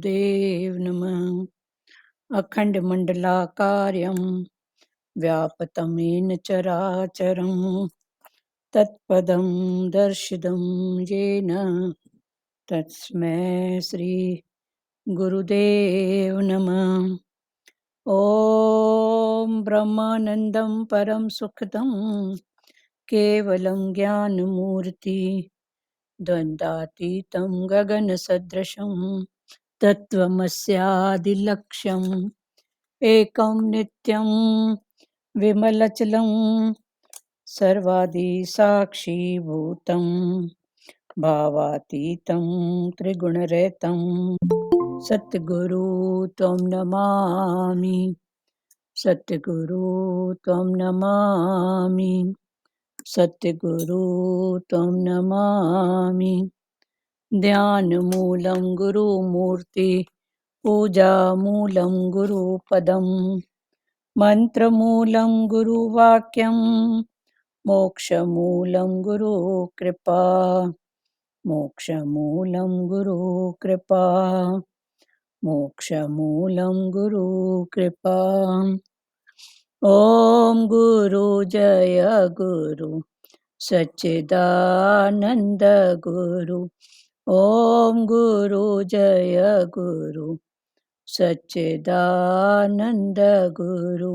देव नमः। अखण्डमण्डलाकारं व्याप्तं येन चराचरं तत्पदं दर्शितं येन तस्मै श्री गुरुदेव नमः। ॐ ब्रह्मानन्दं परं सुखदं केवलं ज्ञानमूर्ति द्वन्द्वातीतं गगनसदृशं तत्त्वमस्यादिलक्ष्यम् एकं नित्यं विमलचलं सर्वादिसाक्षीभूतं भावातीतं त्रिगुणरहितं सद्गुरु त्वं नमामि। सद्गुरु त्वं नमामि। सद्गुरु त्वं नमामि। ध्यानमूलं गुरुमूर्ति पूजामूलं गुरुपदं मन्त्रमूलं गुरुवाक्यं मोक्षमूलं गुरुकृपा। मोक्षमूलं गुरुकृपा। मोक्षमूलं गुरुकृपा। ॐ गुरु जय गुरु सच्चिदानन्द गुरु। ॐ गुरु जय गुरु सच्चिदानन्द गुरु।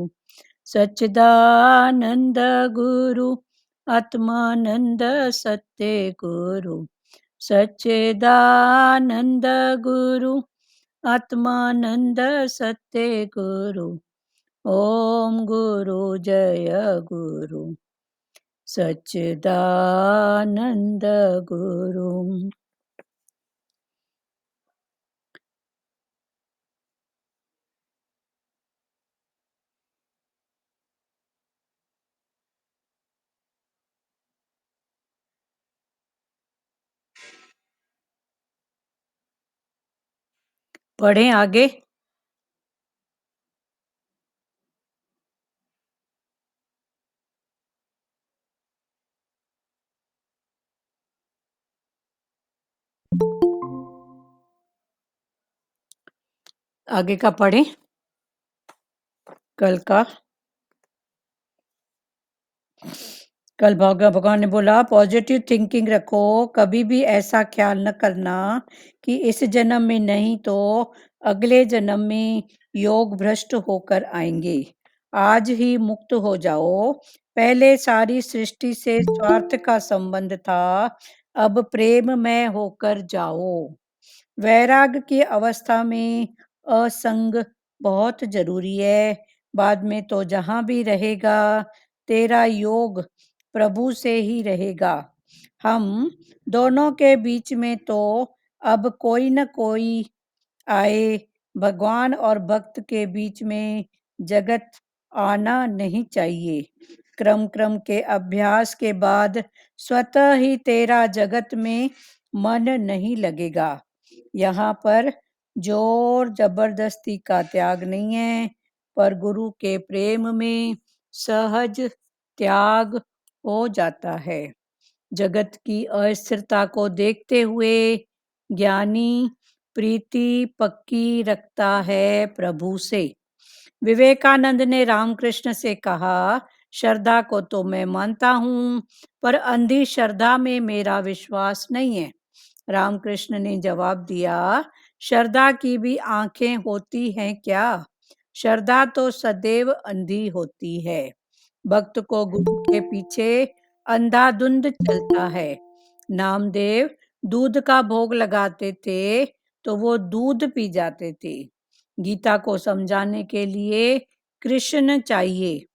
सच्चिदानन्द गुरु आत्मानन्द सत्य गुरु। सच्चिदानन्द गुरु आत्मानन्द सत्य गुरु। ॐ गुरु जय गुरु सच्चिदानन्द गुरु। पढ़ें आगे। आगे का पढ़ें कल भगवान ने बोला पॉजिटिव थिंकिंग रखो, कभी भी ऐसा ख्याल न करना कि इस जन्म में नहीं तो अगले जन्म में योग भ्रष्ट होकर आएंगे। आज ही मुक्त हो जाओ। पहले सारी सृष्टि से स्वार्थ का संबंध था, अब प्रेममय होकर जाओ। वैराग की अवस्था में असंग बहुत जरूरी है। बाद में तो जहां भी रहेगा तेरा योग प्रभु से ही रहेगा। हम दोनों के बीच में तो अब कोई न कोई आए। भगवान और भक्त के बीच में जगत आना नहीं चाहिए। क्रम क्रम के अभ्यास के बाद स्वतः ही तेरा जगत में मन नहीं लगेगा। यहाँ पर जोर जबरदस्ती का त्याग नहीं है, पर गुरु के प्रेम में सहज त्याग हो जाता है। जगत की अस्थिरता को देखते हुए ज्ञानी प्रीति पक्की रखता है प्रभु से। विवेकानंद ने रामकृष्ण से कहा, श्रद्धा को तो मैं मानता हूँ, पर अंधी श्रद्धा में मेरा विश्वास नहीं है। रामकृष्ण ने जवाब दिया, श्रद्धा की भी आंखें होती हैं क्या? श्रद्धा तो सदैव अंधी होती है। भक्त को गुरु के पीछे अंधाधुंध चलता है। नामदेव दूध का भोग लगाते थे तो वो दूध पी जाते थे। गीता को समझाने के लिए कृष्ण चाहिए।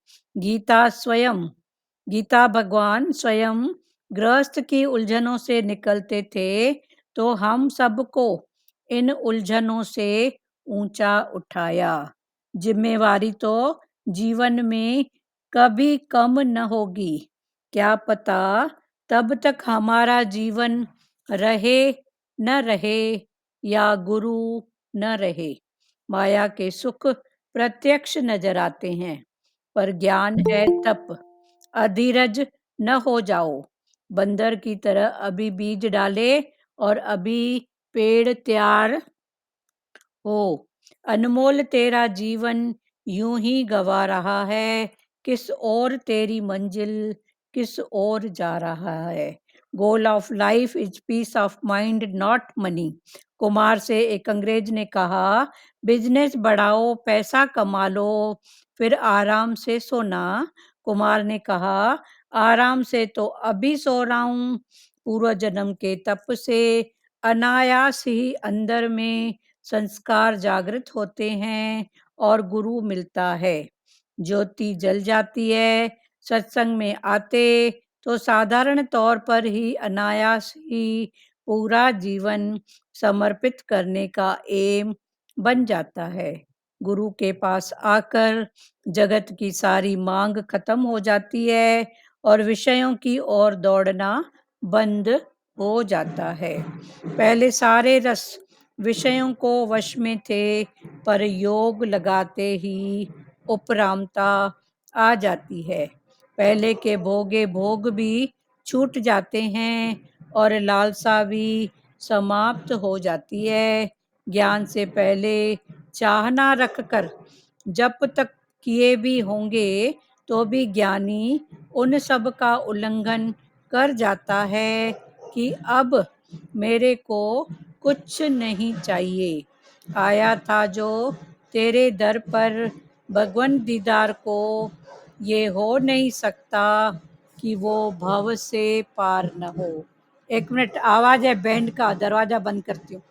गीता भगवान स्वयं गृहस्थ की उलझनों से निकलते थे, तो हम सबको इन उलझनों से ऊंचा उठाया। जिम्मेवारी तो जीवन में कभी कम न होगी। क्या पता तब तक हमारा जीवन रहे न रहे या गुरु न रहे। माया के सुख प्रत्यक्ष नजर आते हैं, पर ज्ञान है तप। अधीरज न हो जाओ। बंदर की तरह अभी बीज डाले और अभी पेड़ तैयार हो। अनमोल तेरा जीवन यूं ही गवा रहा है, किस ओर तेरी मंजिल किस ओर जा रहा है। Goal of life is peace of mind not money. Kumar से एक अंग्रेज ने कहा, बिजनेस बढ़ाओ पैसा कमा लो फिर आराम से सोना। कुमार ने कहा, आराम से तो अभी सो रहा हूं। पूर्व जन्म के तप से अनायास ही अंदर में संस्कार जागृत होते हैं और गुरु मिलता है। ज्योति जल जाती है। सत्संग में आते तो साधारण तौर पर ही अनायास ही पूरा जीवन समर्पित करने का एम बन जाता है। गुरु के पास आकर जगत की सारी मांग खत्म हो जाती है और विषयों की ओर दौड़ना बंद हो जाता है। पहले सारे रस विषयों को वश में थे, पर योग लगाते ही उपरामता आ जाती है। पहले के भोगे भोग भी छूट जाते हैं और लालसा भी समाप्त हो जाती है। ज्ञान से पहले चाहना रखकर जब तक किए भी होंगे तो भी ज्ञानी उन सब का उल्लंघन कर जाता है कि अब मेरे को कुछ नहीं चाहिए। आया था जो तेरे दर पर भगवन दीदार को, ये हो नहीं सकता कि वो भव से पार न हो। एक मिनट, आवाज है बैंड का, दरवाजा बंद करती हूँ।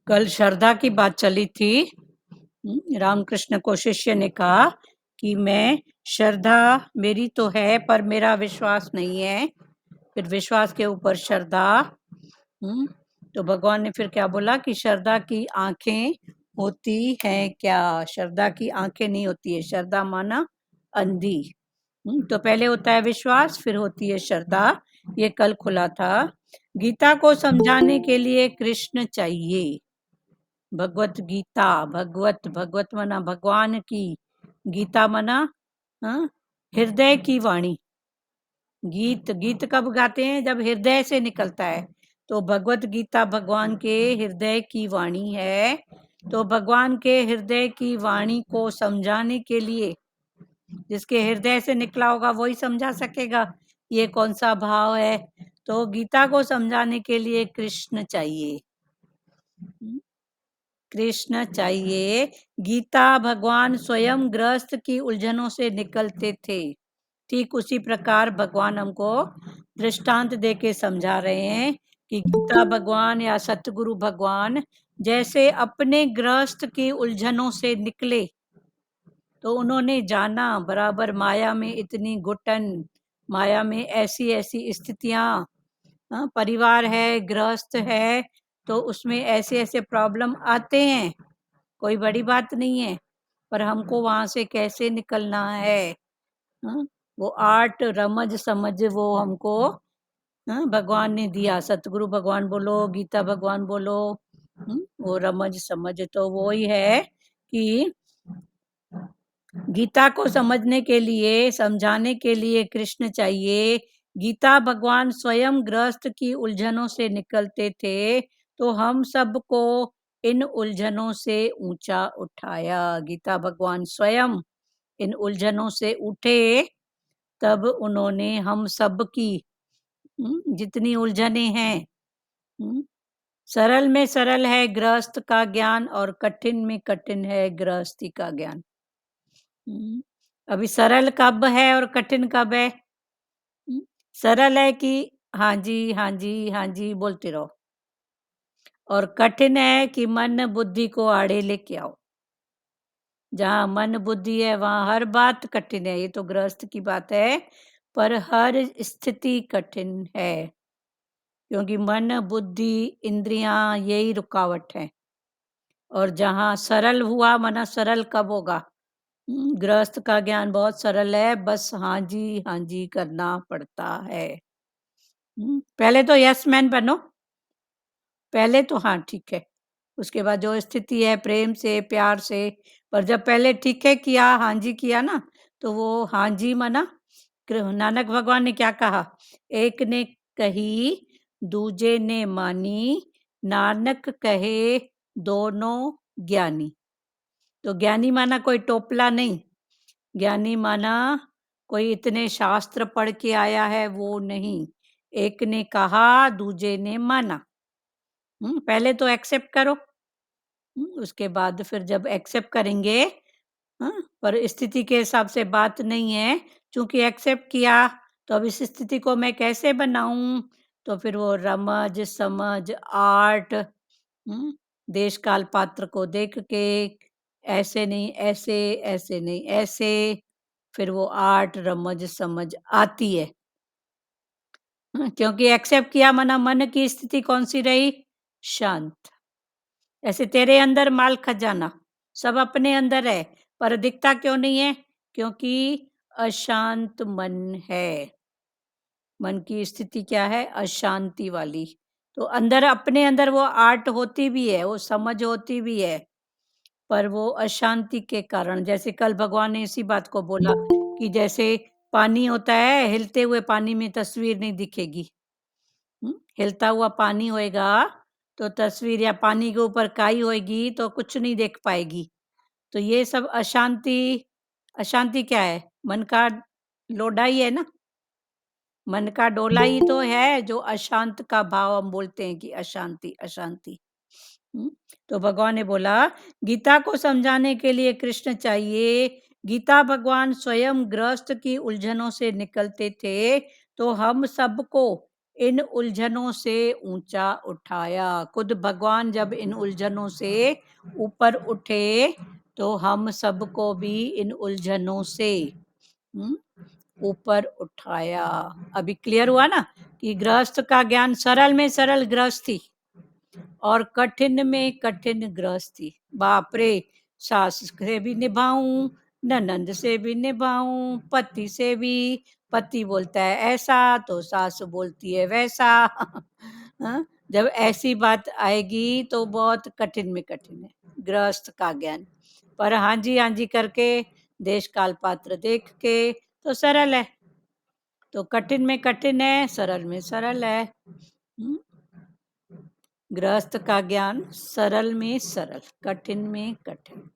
कल श्रद्धा की बात चली थी। रामकृष्ण को शिष्य ने कहा कि मैं, श्रद्धा मेरी तो है पर मेरा विश्वास नहीं है। फिर विश्वास के ऊपर श्रद्धा। तो भगवान ने फिर क्या बोला कि श्रद्धा की आंखें होती हैं क्या? श्रद्धा की आंखें नहीं होती है। श्रद्धा माना अंधी। तो पहले होता है विश्वास, फिर होती है श्रद्धा। ये कल खुला था। गीता को समझाने के लिए कृष्ण चाहिए। भगवत गीता, भगवत भगवत मना भगवान की, गीता मना हृदय की वाणी। गीत गीत कब गाते हैं? जब हृदय से निकलता है। तो भगवत गीता भगवान के हृदय की वाणी है। तो भगवान के हृदय की वाणी को समझाने के लिए, जिसके हृदय से निकला होगा वही समझा सकेगा ये कौन सा भाव है। तो गीता को समझाने के लिए कृष्ण चाहिए। कृष्ण चाहिए। गीता भगवान स्वयं गृहस्थ की उलझनों से निकलते थे। ठीक उसी प्रकार भगवान हमको दृष्टांत दे के समझा रहे हैं कि गीता भगवान या सतगुरु भगवान जैसे अपने गृहस्थ की उलझनों से निकले, तो उन्होंने जाना बराबर माया में इतनी घुटन, माया में ऐसी ऐसी स्थितियां, परिवार है, गृहस्थ है, तो उसमें ऐसे ऐसे प्रॉब्लम आते हैं। कोई बड़ी बात नहीं है, पर हमको वहां से कैसे निकलना है। वो आर्ट रमज समझ वो हमको भगवान ने दिया। सतगुरु भगवान बोलो, गीता भगवान बोलो, वो रमज समझ तो वो ही है कि गीता को समझने के लिए, समझाने के लिए कृष्ण चाहिए। गीता भगवान स्वयं गृहस्थ की उलझनों से निकलते थे, तो हम सबको इन उलझनों से ऊंचा उठाया। गीता भगवान स्वयं इन उलझनों से उठे, तब उन्होंने हम सब की जितनी उलझने हैं, सरल में सरल है गृहस्थ का ज्ञान और कठिन में कठिन है गृहस्थी का ज्ञान। अभी सरल कब है और कठिन कब है? सरल है कि हाँ जी, हाँ जी, बोलते रहो। और कठिन है कि मन बुद्धि को आड़े लेके आओ। जहाँ मन बुद्धि है वहाँ हर बात कठिन है। ये तो गृहस्थ की बात है, पर हर स्थिति कठिन है, क्योंकि मन, बुद्धि, इंद्रियाँ यही रुकावट है। और जहाँ सरल हुआ, माना सरल कब होगा? गृहस्थ का ज्ञान बहुत सरल है, बस हाँ जी करना पड़ता है। पहले तो यस मैन बनो, पहले तो हाँ, ठीक है। उसके बाद जो स्थिति है प्रेम से, प्यार से, पर जब पहले ठीक है किया, हाँ जी किया ना, तो वो हाँ जी माना। नानक भगवान ने क्या कहा? एक ने कही, दूजे ने मानी, नानक कहे दोनों ज्ञानी। तो ज्ञानी माना कोई टोपला नहीं, ज्ञानी माना कोई इतने शास्त्र पढ़ के आया है वो नहीं। एक ने कहा, दूजे ने माना। पहले तो एक्सेप्ट करो, उसके बाद फिर जब एक्सेप्ट करेंगे, पर स्थिति के हिसाब से बात नहीं है, चूंकि एक्सेप्ट किया, तो अब इस स्थिति को मैं कैसे बनाऊं? तो फिर वो रमज समझ आर्ट, देश काल पात्र को देख के, ऐसे नहीं ऐसे, ऐसे नहीं ऐसे, फिर वो आर्ट रमज समझ आती है। क्योंकि एक्सेप्ट किया, मना मन की स्थिति कौन सी रही? शांत। ऐसे तेरे अंदर माल खजाना सब अपने अंदर है, पर दिखता क्यों नहीं है? क्योंकि अशांत मन है। मन की स्थिति क्या है? अशांति वाली। तो अंदर, अपने अंदर वो आर्ट होती भी है, वो समझ होती भी है, पर वो अशांति के कारण, जैसे कल भगवान ने इसी बात को बोला कि जैसे पानी होता है, हिलते हुए पानी में तस्वीर नहीं दिखेगी। हिलता हुआ पानी होएगा तो तस्वीर, या पानी के ऊपर काई होएगी तो कुछ नहीं देख पाएगी। तो ये सब अशांति, अशांति क्या है? मन का लोडा ही है ना, मन का डोला ही तो है, जो अशांत का भाव हम बोलते हैं कि अशांति, अशांति। हुँ? तो भगवान ने बोला, गीता को समझाने के लिए कृष्ण चाहिए। गीता भगवान स्वयं गृहस्थ की उलझनों से निकलते थे, तो हम सबको इन उलझनों से ऊँचा उठाया। खुद भगवान जब इन उलझनों से ऊपर उठे, तो हम सबको भी इन उलझनों से हुँ, ऊपर उठाया। अभी क्लियर हुआ ना कि गृहस्थ का ज्ञान, सरल में सरल गृहस्थी और कठिन में कठिन गृहस्थी। बाप रे! सास से भी निभाऊं, ननंद से भी निभाऊं, पति से भी, पति बोलता है ऐसा तो सास बोलती है वैसा। हाँ? जब ऐसी बात आएगी तो बहुत कठिन में कठिन है गृहस्थ का ज्ञान। पर हाँ जी करके, देश काल पात्र देख के, तो सरल है। तो कठिन में कठिन है, सरल में सरल है। हम्म? गृहस्थ का ज्ञान सरल में सरल, कठिन में कठिन।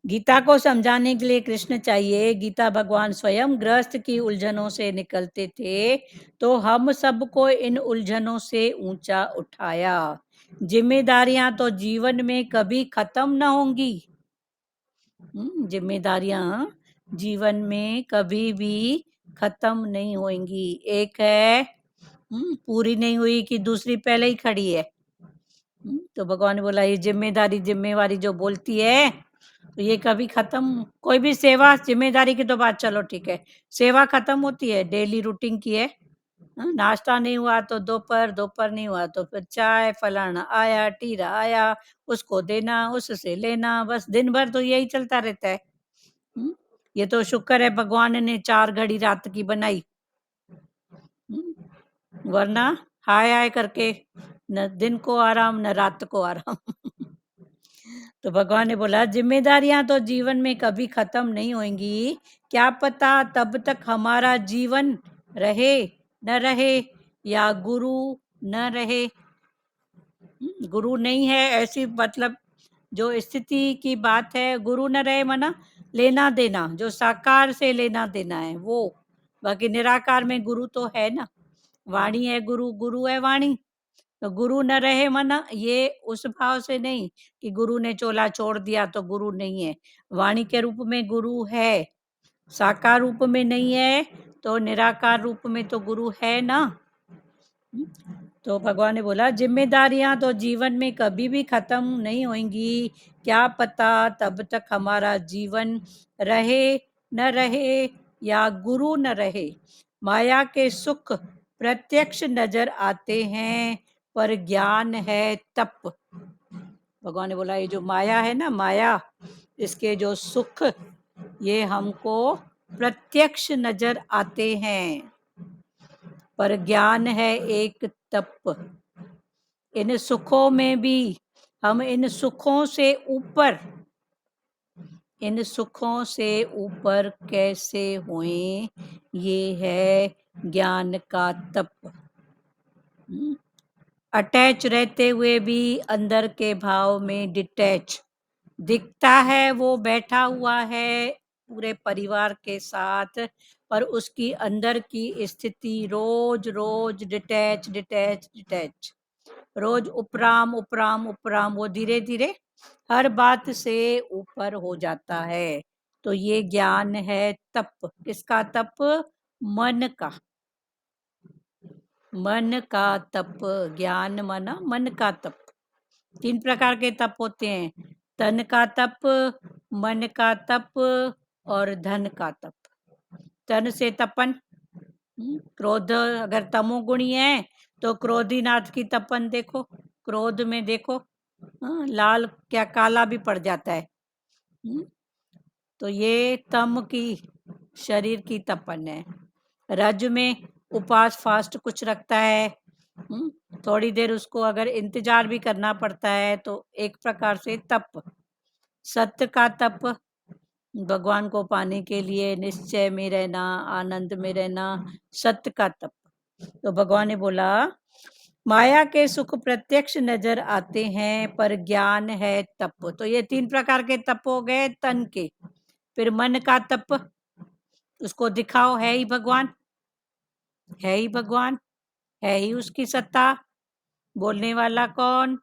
गीता को समझाने के लिए कृष्ण चाहिए। गीता भगवान स्वयं गृहस्थ की उलझनों से निकलते थे, तो हम सबको इन उलझनों से ऊंचा उठाया। जिम्मेदारियां तो जीवन में कभी खत्म ना होंगी। जिम्मेदारियां जीवन में कभी भी खत्म नहीं होंगी। एक है, पूरी नहीं हुई कि दूसरी पहले ही खड़ी है। तो भगवान ने बोला, ये जिम्मेदारी जिम्मेवारी जो बोलती है, तो ये कभी खत्म, कोई भी सेवा, जिम्मेदारी की तो बात चलो ठीक है, सेवा खत्म होती है? डेली रूटीन की है। नाश्ता नहीं हुआ तो दोपहर, दोपहर नहीं हुआ तो फिर चाय, फलाना आया, टीरा आया, उसको देना, उससे लेना, बस दिन भर तो यही चलता रहता है। हम्म, ये तो शुक्र है भगवान ने 4 घड़ी रात की बनाई। वरना हाय हाय करके, न दिन को आराम न रात को आराम। तो भगवान ने बोला, जिम्मेदारियां तो जीवन में कभी खत्म नहीं होंगी। क्या पता तब तक हमारा जीवन रहे न रहे, या गुरु न रहे। गुरु नहीं है ऐसी, मतलब जो स्थिति की बात है, गुरु न रहे मना लेना देना, जो साकार से लेना देना है वो। बाकी निराकार में गुरु तो है ना, वाणी है गुरु, गुरु है वाणी। तो गुरु न रहे मना ये उस भाव से नहीं कि गुरु ने चोला छोड़ दिया तो गुरु नहीं है। वाणी के रूप में गुरु है, साकार रूप में नहीं है, तो निराकार रूप में तो गुरु है ना। तो भगवान ने बोला जिम्मेदारियां तो जीवन में कभी भी खत्म नहीं होंगी, क्या पता तब तक हमारा जीवन रहे न रहे या गुरु न रहे। माया के सुख प्रत्यक्ष नजर आते हैं पर ज्ञान है तप। भगवान ने बोला ये जो माया है ना, माया, इसके जो सुख ये हमको प्रत्यक्ष नजर आते हैं, पर ज्ञान है एक तप। इन सुखों में भी हम इन सुखों से ऊपर, इन सुखों से ऊपर कैसे हुए, ये है ज्ञान का तप। अटैच रहते हुए भी अंदर के भाव में डिटैच दिखता है, वो बैठा हुआ है पूरे परिवार के साथ, पर उसकी अंदर की स्थिति रोज रोज डिटैच डिटैच डिटैच, रोज उपराम उपराम उपराम, वो धीरे धीरे हर बात से ऊपर हो जाता है। तो ये ज्ञान है तप। किसका तप? मन का। मन का तप। ज्ञान माना मन का तप। 3 प्रकार के तप होते हैं, तन का तप, मन का तप और धन का तप। तन से तपन, क्रोध अगर तमोगुणी है तो क्रोधीनाथ की तपन देखो, क्रोध में देखो, लाल क्या काला भी पड़ जाता है। तो ये तम की शरीर की तपन है। रज में उपवास फास्ट कुछ रखता है, थोड़ी देर उसको अगर इंतजार भी करना पड़ता है तो एक प्रकार से तप। सत्य का तप, भगवान को पाने के लिए निश्चय में रहना, आनंद में रहना, सत्य का तप। तो भगवान ने बोला माया के सुख प्रत्यक्ष नजर आते हैं पर ज्ञान है तप। तो ये 3 प्रकार के तप हो गए तन के। फिर मन का तप, उसको दिखाओ है ही भगवान, है ही भगवान, है ही उसकी सत्ता। बोलने वाला कौन,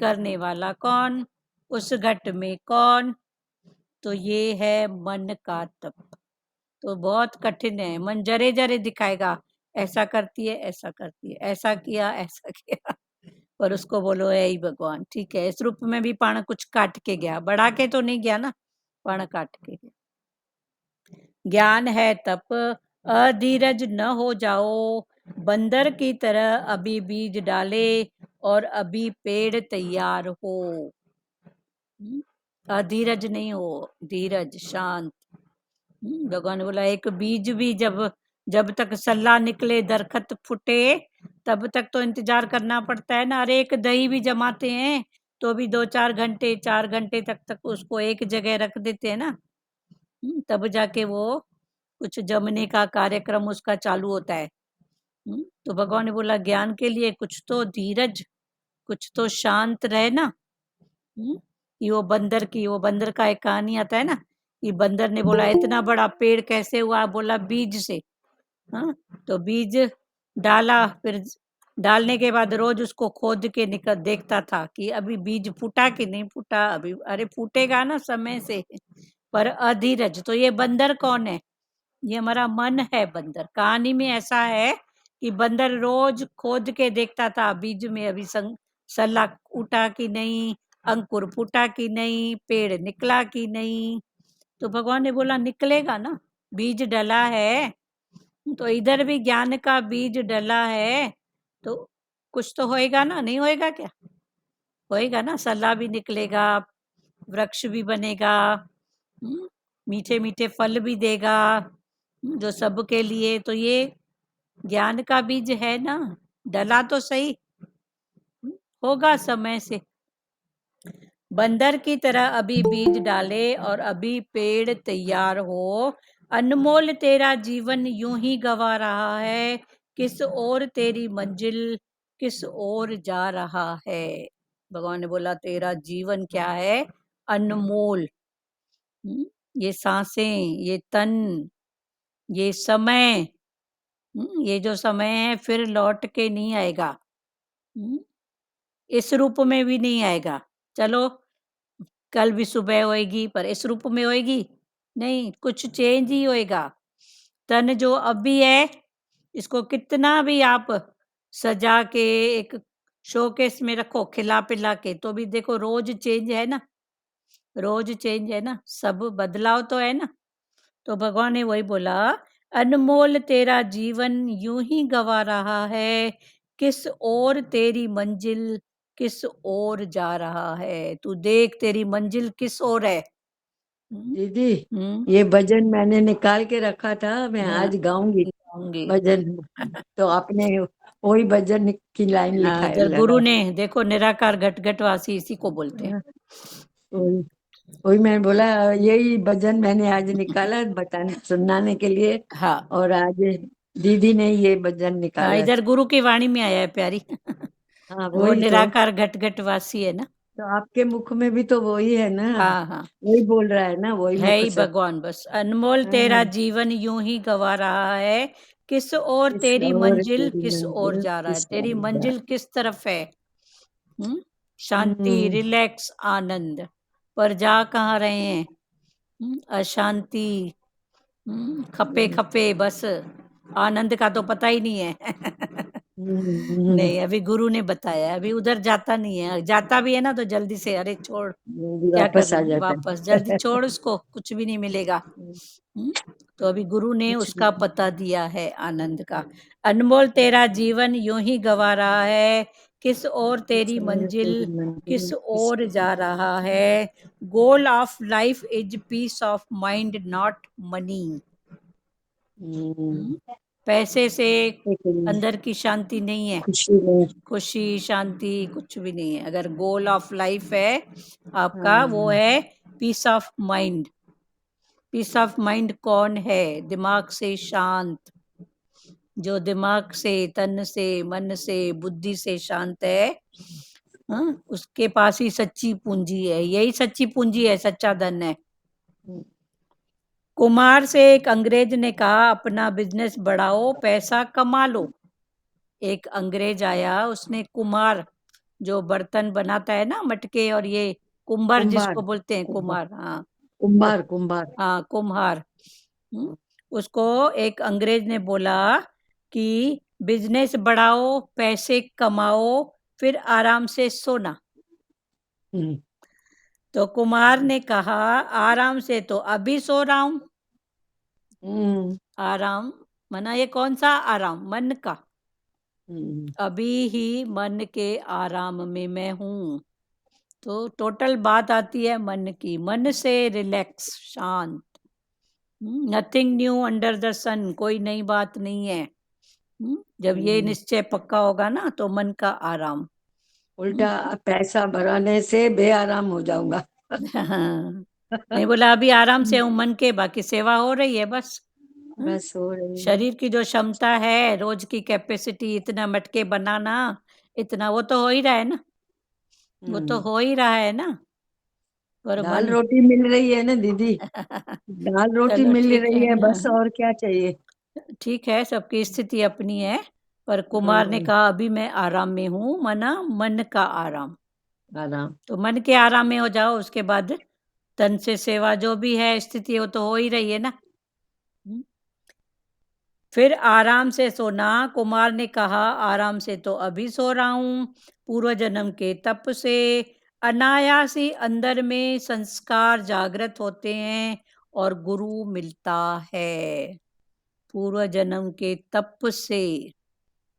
करने वाला कौन, उस घट में कौन। तो ये है मन का तप। तो बहुत कठिन है, मन जरे जरे दिखाएगा, ऐसा करती है ऐसा करती है, ऐसा किया ऐसा किया, पर उसको बोलो है ही भगवान। ठीक है, इस रूप में भी पण कुछ काट के गया, बढ़ा के तो नहीं गया ना, पण काट के गया। ज्ञान है तप, अधीरज न हो जाओ, बंदर की तरह अभी बीज डाले और अभी पेड़ तैयार हो। अधीरज नहीं हो, धीरज, शांत। भगवान ने बोला एक बीज भी जब जब तक सल्ला निकले दरखत फूटे तब तक तो इंतजार करना पड़ता है ना। अरे एक दही भी जमाते हैं तो भी 2-4 घंटे 4 घंटे तक उसको एक जगह रख देते हैं ना, तब जाके वो कुछ जमने का कार्यक्रम उसका चालू होता है। तो भगवान ने बोला ज्ञान के लिए कुछ तो धीरज, कुछ तो शांत रहे ना। कि वो बंदर का एक कहानी आता है ना, कि बंदर ने बोला इतना बड़ा पेड़ कैसे हुआ, बोला बीज से। हाँ, तो बीज डाला, फिर डालने के बाद रोज उसको खोद के निकल देखता था कि अभी बीज फूटा कि नहीं फूटा, अभी अरे फूटेगा ना समय से, पर अधीरज। तो ये बंदर कौन है? ये हमारा मन है बंदर। कहानी में ऐसा है कि बंदर रोज खोद के देखता था बीज में अभी सल्ला उठा कि नहीं, अंकुर फूटा कि नहीं, पेड़ निकला कि नहीं। तो भगवान ने बोला निकलेगा ना, बीज डला है। तो इधर भी ज्ञान का बीज डला है तो कुछ तो होएगा ना, नहीं होएगा क्या? होएगा ना, सल्ला भी निकलेगा, वृक्ष भी बनेगा, मीठे मीठे फल भी देगा, जो सबके लिए। तो ये ज्ञान का बीज है ना, डला तो सही, होगा समय से। बंदर की तरह अभी बीज डाले और अभी पेड़ तैयार हो। अनमोल तेरा जीवन यूं ही गवा रहा है, किस ओर तेरी मंजिल, किस ओर जा रहा है। भगवान ने बोला तेरा जीवन क्या है? अनमोल। ये सांसें, ये तन, ये समय, ये जो समय है फिर लौट के नहीं आएगा। इस रूप में भी नहीं आएगा। चलो कल भी सुबह होएगी पर इस रूप में होएगी नहीं, कुछ चेंज ही होएगा। तन जो अभी है, इसको कितना भी आप सजा के एक शोकेस में रखो खिला पिला के, तो भी देखो रोज चेंज है ना, रोज चेंज है ना, सब बदलाव तो है ना। तो भगवान ने वही बोला, अनमोल तेरा जीवन यूं ही गवा रहा है, किस ओर तेरी मंजिल किस ओर जा रहा है, तू देख तेरी मंजिल किस ओर है। दीदी, हम्म। ये भजन मैंने निकाल के रखा था, मैं हाँ, आज गाऊंगी गाऊंगी। भजन। तो आपने वही भजन की लाइन हाँ, लिखा जब गुरु लगा। ने देखो निराकार घट घटवासी इसी को बोलते हैं। हाँ, वही वही मैंने बोला, यही भजन मैंने आज निकाला बताने सुनाने के लिए। हाँ, और आज दीदी ने ये भजन हाँ, निकाला। इधर गुरु की वाणी में आया है प्यारी। हाँ, वो वही तो। निराकार घट घटवासी है ना। तो आपके मुख में भी तो वही है ना, हाँ, हाँ, वही बोल रहा है ना, वही है मुख ही से। भगवान, बस अनमोल तेरा हाँ, जीवन यूं ही गवा रहा है, किस ओर किस तेरी और मंजिल तेरी किस ओर मंजिल जा रहा है, किस तेरी ओर जा। मंजिल किस तरफ है। हम्म। शांति, हम्म रिलैक्स, आनंद, पर जा कहाँ रहे हैं। अशांति, खपे हम्म खपे बस, आनंद का तो पता ही नहीं है। हम्म, नहीं, अभी गुरु ने बताया, अभी उधर जाता नहीं है, जाता भी है ना तो जल्दी से अरे छोड़, भी क्या वापस आ करना, जाता वापस जल्दी है। छोड़ उसको, कुछ भी नहीं मिलेगा। हम्म, तो अभी गुरु ने कुछ उसका नहीं। पता दिया है आनंद का। अनमोल तेरा जीवन यूं ही गवा रहा है, किस ओर किस तेरी और मंजिल तेरी मंजिल किस किस ओर ओर। जा रहा है। Goal of life is peace of mind not money. Hmm, पैसे से एक अंदर की शांति नहीं है, खुशी में। खुशी शांति कुछ भी नहीं है। अगर गोल ऑफ लाइफ है आपका, वो हाँ, है peace of mind. Peace of mind कौन है? दिमाग से शांत, जो दिमाग से, तन से, मन से, बुद्धि से शांत है, हाँ, उसके पास ही सच्ची पूंजी है, यही सच्ची पूंजी है, सच्चा धन है। कुमार से एक अंग्रेज ने कहा, अपना बिजनेस बढ़ाओ, पैसा कमा लो। एक अंग्रेज आया, उसने कुमार, जो बर्तन बनाता है ना, मटके और ये, कुंभार कुंभार जिसको बोलते हैं, कुंभार कुमार, हाँ, कुंभार कुंभार। हाँ, कुम्हार। उसको एक अंग्रेज ने बोला कि बिजनेस बढ़ाओ, पैसे कमाओ, फिर आराम से सोना। हम्म तो कुमार ने कहा, आराम से तो अभी सो रहा हूं। हम्म आराम मना, ये कौन सा आराम? मन का। हम्म अभी ही मन के आराम में मैं हूं। तो टोटल बात आती है मन की, मन से रिलैक्स, शांत। नथिंग न्यू अंडर द सन, कोई नई बात नहीं है। जब ये हम्म। निश्चय पक्का होगा ना, तो मन का आराम। उल्टा पैसा बढ़ाने से बेआराम हो जाऊंगा। हाँ, नहीं बोला अभी आराम से हूँ मन के, बाकी सेवा हो रही है बस। हम्म, बस हो रही है। शरीर की जो क्षमता है, रोज की कैपेसिटी, इतना मटके बनाना, इतना वो तो हो ही रहा है ना, वो तो हम्म हो ही रहा है ना, पर दाल मन। रोटी मिल रही है ना दीदी, दाल रोटी चलो मिल ठीक रही है है, ना, बस और क्या चाहिए। ठीक है, सबकी स्थिति अपनी है। पर कुमार ने हाँ, कहा, अभी मैं आराम में हूँ, मना मन का आराम। आराम। तो मन के आराम में हो जाओ, उसके बाद तन से सेवा जो भी है स्थिति, वो तो हो ही रही है ना। हम्म। फिर आराम से सोना। कुमार ने कहा, आराम से तो अभी सो रहा हूं, पूर्व जन्म के तप से अनायास ही अंदर में संस्कार जागृत होते हैं और गुरु मिलता है। पूर्व जन्म के तप से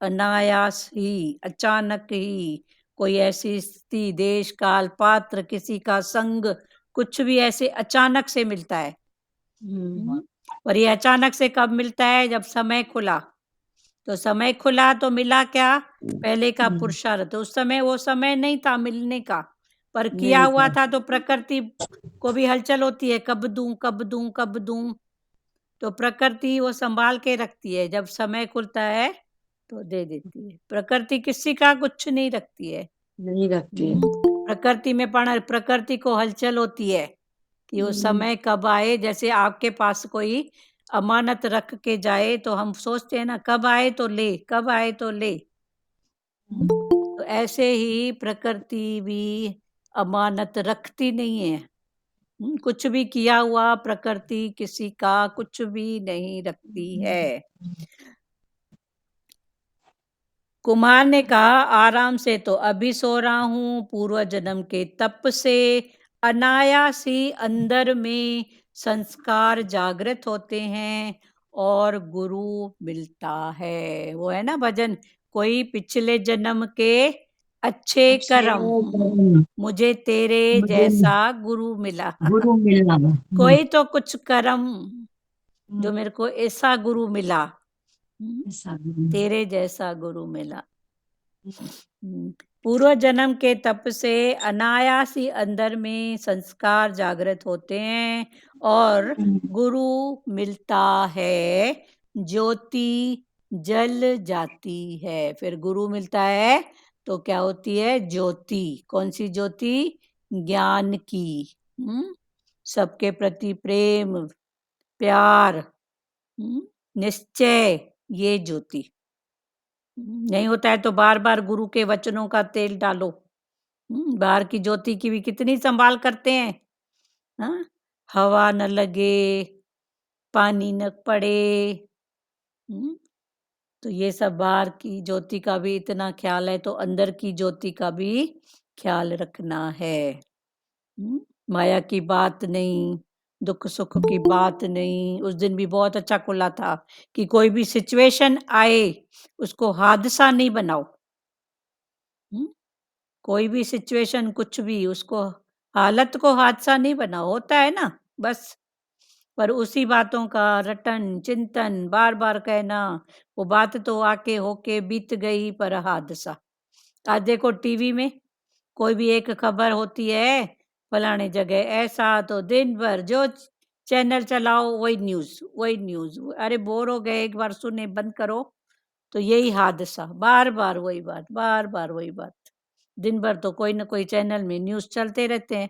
अनायास ही, अचानक ही, कोई ऐसी स्थिति, देश काल पात्र, किसी का संग, कुछ भी ऐसे अचानक से मिलता है। हम्म और ये अचानक से कब मिलता है? जब समय खुला। तो समय खुला तो मिला क्या? पहले का हम्म, पुरुषार्थ। तो उस समय वो समय नहीं था मिलने का, पर किया नहीं हुआ था। था, तो प्रकृति को भी हलचल होती है, कब दूं कब दूं कब दूं। तो प्रकृति वो संभाल के रखती है, जब समय खुलता है तो दे देती है। प्रकृति किसी का कुछ नहीं रखती है। नहीं रखती है। प्रकृति में प्रकृति को हलचल होती है कि वो हम्म, समय कब आए। जैसे आपके पास कोई अमानत रख के जाए, तो हम सोचते हैं ना, कब आए तो ले, कब आए तो ले। तो ऐसे ही प्रकृति भी अमानत रखती नहीं है, कुछ भी किया हुआ प्रकृति किसी का कुछ भी नहीं रखती है। कुमार ने कहा, आराम से तो अभी सो रहा हूं, पूर्व जन्म के तप से अनायास ही अंदर में संस्कार जागृत होते हैं और गुरु मिलता है। वो है ना भजन, कोई पिछले जन्म के अच्छे कर्म, मुझे तेरे मुझे जैसा गुरु मिला। गुरु मिलना। कोई तो कुछ कर्म जो मेरे को ऐसा गुरु मिला, तेरे जैसा गुरु मिला। पूर्व जन्म के तप से अनायास ही अंदर में संस्कार जागृत होते हैं और गुरु मिलता है, ज्योति जल जाती है। फिर गुरु मिलता है तो क्या होती है? ज्योति। कौन सी ज्योति? ज्ञान की। सबके प्रति प्रेम, प्यार, निश्चय, ये ज्योति। नहीं होता है तो बार बार गुरु के वचनों का तेल डालो। बाहर की ज्योति की भी कितनी संभाल करते हैं। हाँ? हवा न लगे, पानी न पड़े। तो ये सब बाहर की ज्योति का भी इतना ख्याल है, तो अंदर की ज्योति का भी ख्याल रखना है। माया की बात नहीं, दुख सुख की बात नहीं। उस दिन भी बहुत अच्छा खुला था कि कोई भी सिचुएशन आए उसको हादसा नहीं बनाओ। कोई भी सिचुएशन, कुछ भी, उसको हालत को हादसा नहीं बनाओ। होता है ना बस, पर उसी बातों का रटन चिंतन बार बार कहना, वो बात तो आके होके बीत गई पर हादसा। आज देखो टीवी में कोई भी एक खबर होती है, फलाने जगह ऐसा, तो दिन भर जो चैनल चलाओ वही न्यूज वही न्यूज। अरे बोर हो गए, एक बार सुने बंद करो, तो यही हादसा, बार बार वही बात, बार बार वही बात। दिन भर तो कोई ना कोई चैनल में न्यूज चलते रहते हैं।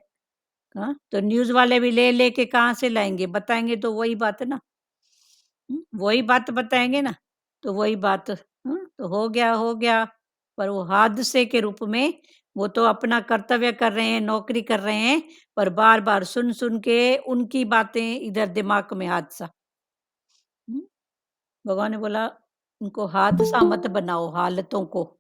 हाँ, तो न्यूज वाले भी ले लेके कहाँ से लाएंगे? बताएंगे तो वही बात ना। वही बात बताएंगे ना, तो वही बात। तो हो गया हो गया, पर वो हादसे के रूप में, वो तो अपना कर्तव्य कर रहे हैं, नौकरी कर रहे हैं, पर बार बार सुन सुन के उनकी बातें इधर दिमाग में हादसा। भगवान ने बोला उनको हादसा मत बनाओ, हालतों को।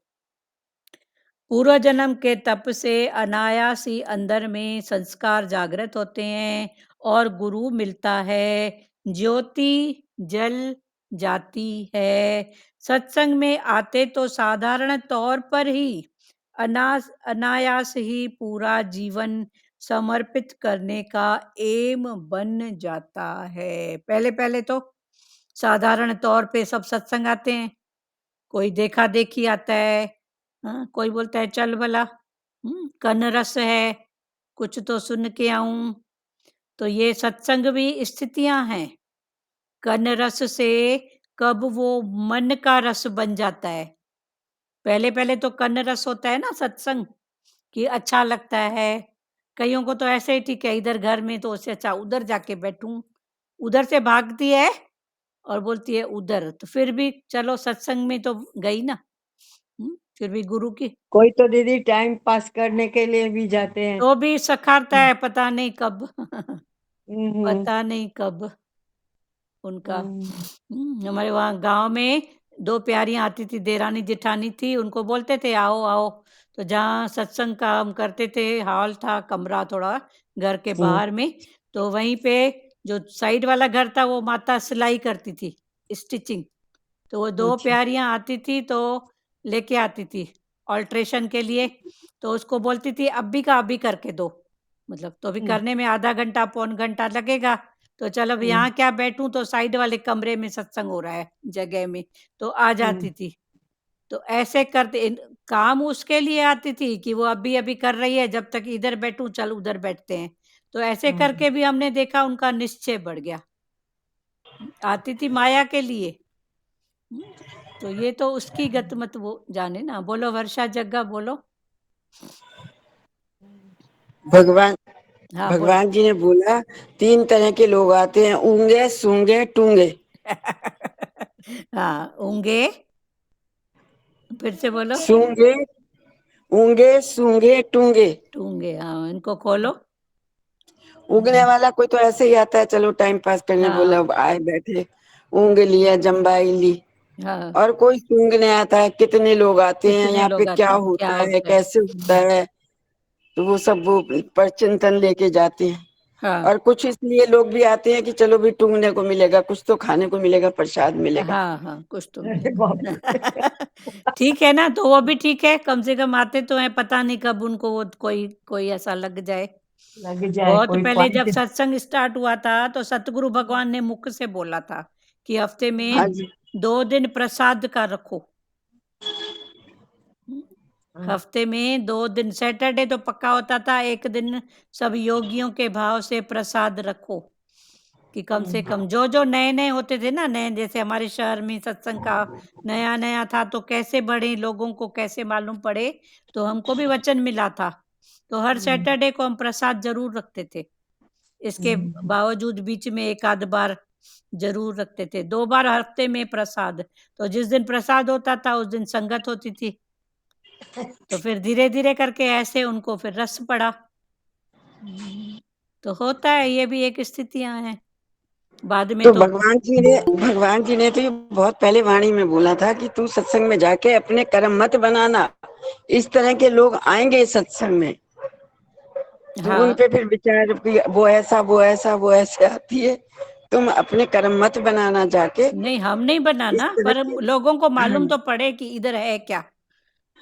पूर्व जन्म के तप से अनायास ही अंदर में संस्कार जागृत होते हैं और गुरु मिलता है, ज्योति जल जाती है। सत्संग में आते तो साधारण तौर पर ही अनायास ही पूरा जीवन समर्पित करने का एम बन जाता है। पहले पहले तो साधारण तौर पे सब सत्संग आते हैं, कोई देखा देखी आता है। कोई बोलता है चल भला, कन रस है, कुछ तो सुन के आऊं। तो ये सत्संग भी स्थितियां हैं। कन रस से कब वो मन का रस बन जाता है। पहले पहले तो कन रस होता है ना सत्संग, कि अच्छा लगता है। कईयों को तो ऐसे ही ठीक है, इधर घर में तो उससे अच्छा उधर जाके बैठूं। उधर से भागती है और बोलती है उधर, तो फिर भी चलो सत्संग में तो गई ना। फिर भी गुरु की, कोई तो दीदी टाइम पास करने के लिए भी जाते हैं। तो भी सखारता है, पता नहीं कब। हम्म पता नहीं कब उनका। हम्म हमारे वहाँ गांव में दो प्यारियां आती थी, देरानी जेठानी थी, उनको बोलते थे आओ आओ। तो जहाँ सत्संग का हम करते थे, हॉल था, कमरा थोड़ा घर के हम्म, बाहर में, तो वहीं पे जो साइड वाला घर था वो माता सिलाई करती थी, स्टिचिंग। तो वो दो अच्छा। प्यारियां आती थी तो लेके आती थी ऑल्ट्रेशन के लिए। तो उसको बोलती थी अभी का अभी करके दो, मतलब तो अभी हम्म करने में आधा घंटा पौन घंटा लगेगा। तो चल अब हम्म यहाँ क्या बैठूं, तो साइड वाले कमरे में सत्संग हो रहा है जगह में, तो आ हम्म जाती थी। तो ऐसे करते काम उसके लिए आती थी कि वो अभी अभी कर रही है, जब तक इधर बैठूं चल उधर बैठते हैं। तो ऐसे हम्म। करके भी हमने देखा उनका निश्चय बढ़ गया। आती थी माया के लिए। हम्म, तो ये तो उसकी गत मत वो जाने ना। बोलो वर्षा जग्गा बोलो। भगवान हाँ बोलो। भगवान जी ने बोला 3 तरह के लोग आते हैं, ऊंगे सूंगे टूंगे। हाँ ऊँगे, फिर से बोलो। सूंगे, ऊंगे सूंगे टूंगे। टूंगे, हाँ इनको खोलो। उगने वाला कोई तो ऐसे ही आता है, चलो टाइम पास करने बोला, हाँ आए बैठे, ऊँग लिया, जम्बाई ली। हाँ। और कोई सूंघने आता है, कितने लोग आते हैं, कितने यहाँ पे लोग क्या आते हैं, क्या होता है, होता है। कैसे होता है, तो वो सब वो पर चिंतन लेके जाते हैं। हाँ और कुछ इसलिए लोग भी आते हैं कि चलो भी टूंगने को मिलेगा, कुछ तो खाने को मिलेगा, प्रसाद मिलेगा। हाँ हाँ, कुछ तो अरे बाप मिलेगा। रे। ठीक है ना, तो वो भी ठीक है, कम से कम आते तो हैं, पता नहीं कब उनको वो कोई कोई ऐसा लग जाए। लग जाए बहुत कोई पहले जब पॉइंट। सत्संग स्टार्ट हुआ था तो सतगुरु भगवान ने मुख से बोला था कि हफ्ते हाँ में जी। 2 दिन प्रसाद का रखो। हफ्ते में 2 दिन, सैटरडे तो पक्का होता था, एक दिन सब योगियों के भाव से प्रसाद रखो, कि कम से कम जो जो नए नए होते थे ना, नए जैसे हमारे शहर में सत्संग का नया नया था, तो कैसे बढ़े, लोगों को कैसे मालूम पड़े, तो हमको भी वचन मिला था, तो हर सैटरडे को हम प्रसाद जरूर रखते थे। इसके बावजूद बीच में एक आध बार जरूर रखते थे, 2 बार हफ्ते में प्रसाद। तो जिस दिन प्रसाद होता था उस दिन संगत होती थी, तो फिर धीरे धीरे करके ऐसे उनको फिर रस पड़ा। तो होता है, ये भी एक स्थितियां हैं, बाद में तो तो भगवान जी ने तो ये बहुत पहले वाणी में बोला था कि तू सत्संग में जाके अपने कर्म मत बनाना, इस तरह के लोग आएंगे सत्संग में, तो उन हाँ। पे फिर विचार कि वो ऐसा वो ऐसा वो ऐसे आती है, तुम अपने कर्म मत बनाना जाके नहीं, हम नहीं इस बनाना, तरह पर के। लोगों को हाँ मालूम तो पड़े कि इधर है क्या।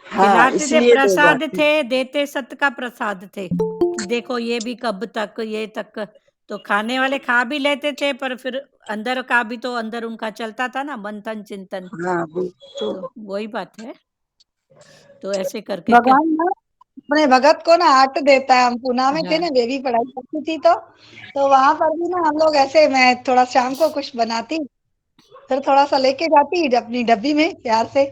हाँ, खिलाते थे, इसलिए लोग प्रसाद आते हैं। थे, देते सत का प्रसाद थे, कि देखो ये भी कब तक, ये तक। तो खाने वाले खा भी लेते थे, पर फिर अंदर का भी तो अंदर उनका चलता था ना, मंथन चिंतन। हाँ वो तो तो वही बात है, तो ऐसे करके भगवान ना अपने भगत को ना आट देता है। हम पूना में थे हाँ ना, बेबी पढ़ाई करती थी, तो वहां पर भी ना हम लोग ऐसे, मैं थोड़ा शाम को कुछ बनाती, फिर थोड़ा सा लेके जाती अपनी डब्बी में प्यार से,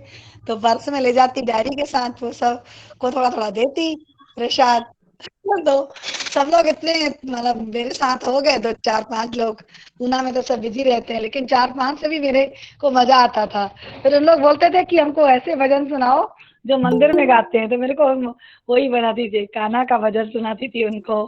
तो पर्स में ले जाती डायरी के साथ, वो सब को थोड़ा थोड़ा देती प्रसाद। तो सब लोग इतने, मतलब मेरे साथ हो गए 2 4 5 लोग। पूना में तो सब बिजी रहते हैं, लेकिन 4 5 से भी मेरे को मजा आता था। फिर उन लोग बोलते थे कि हमको ऐसे भजन सुनाओ जो मंदिर में गाते हैं, तो मेरे को वही बनाती थी, कान्हा का भजन सुनाती थी उनको।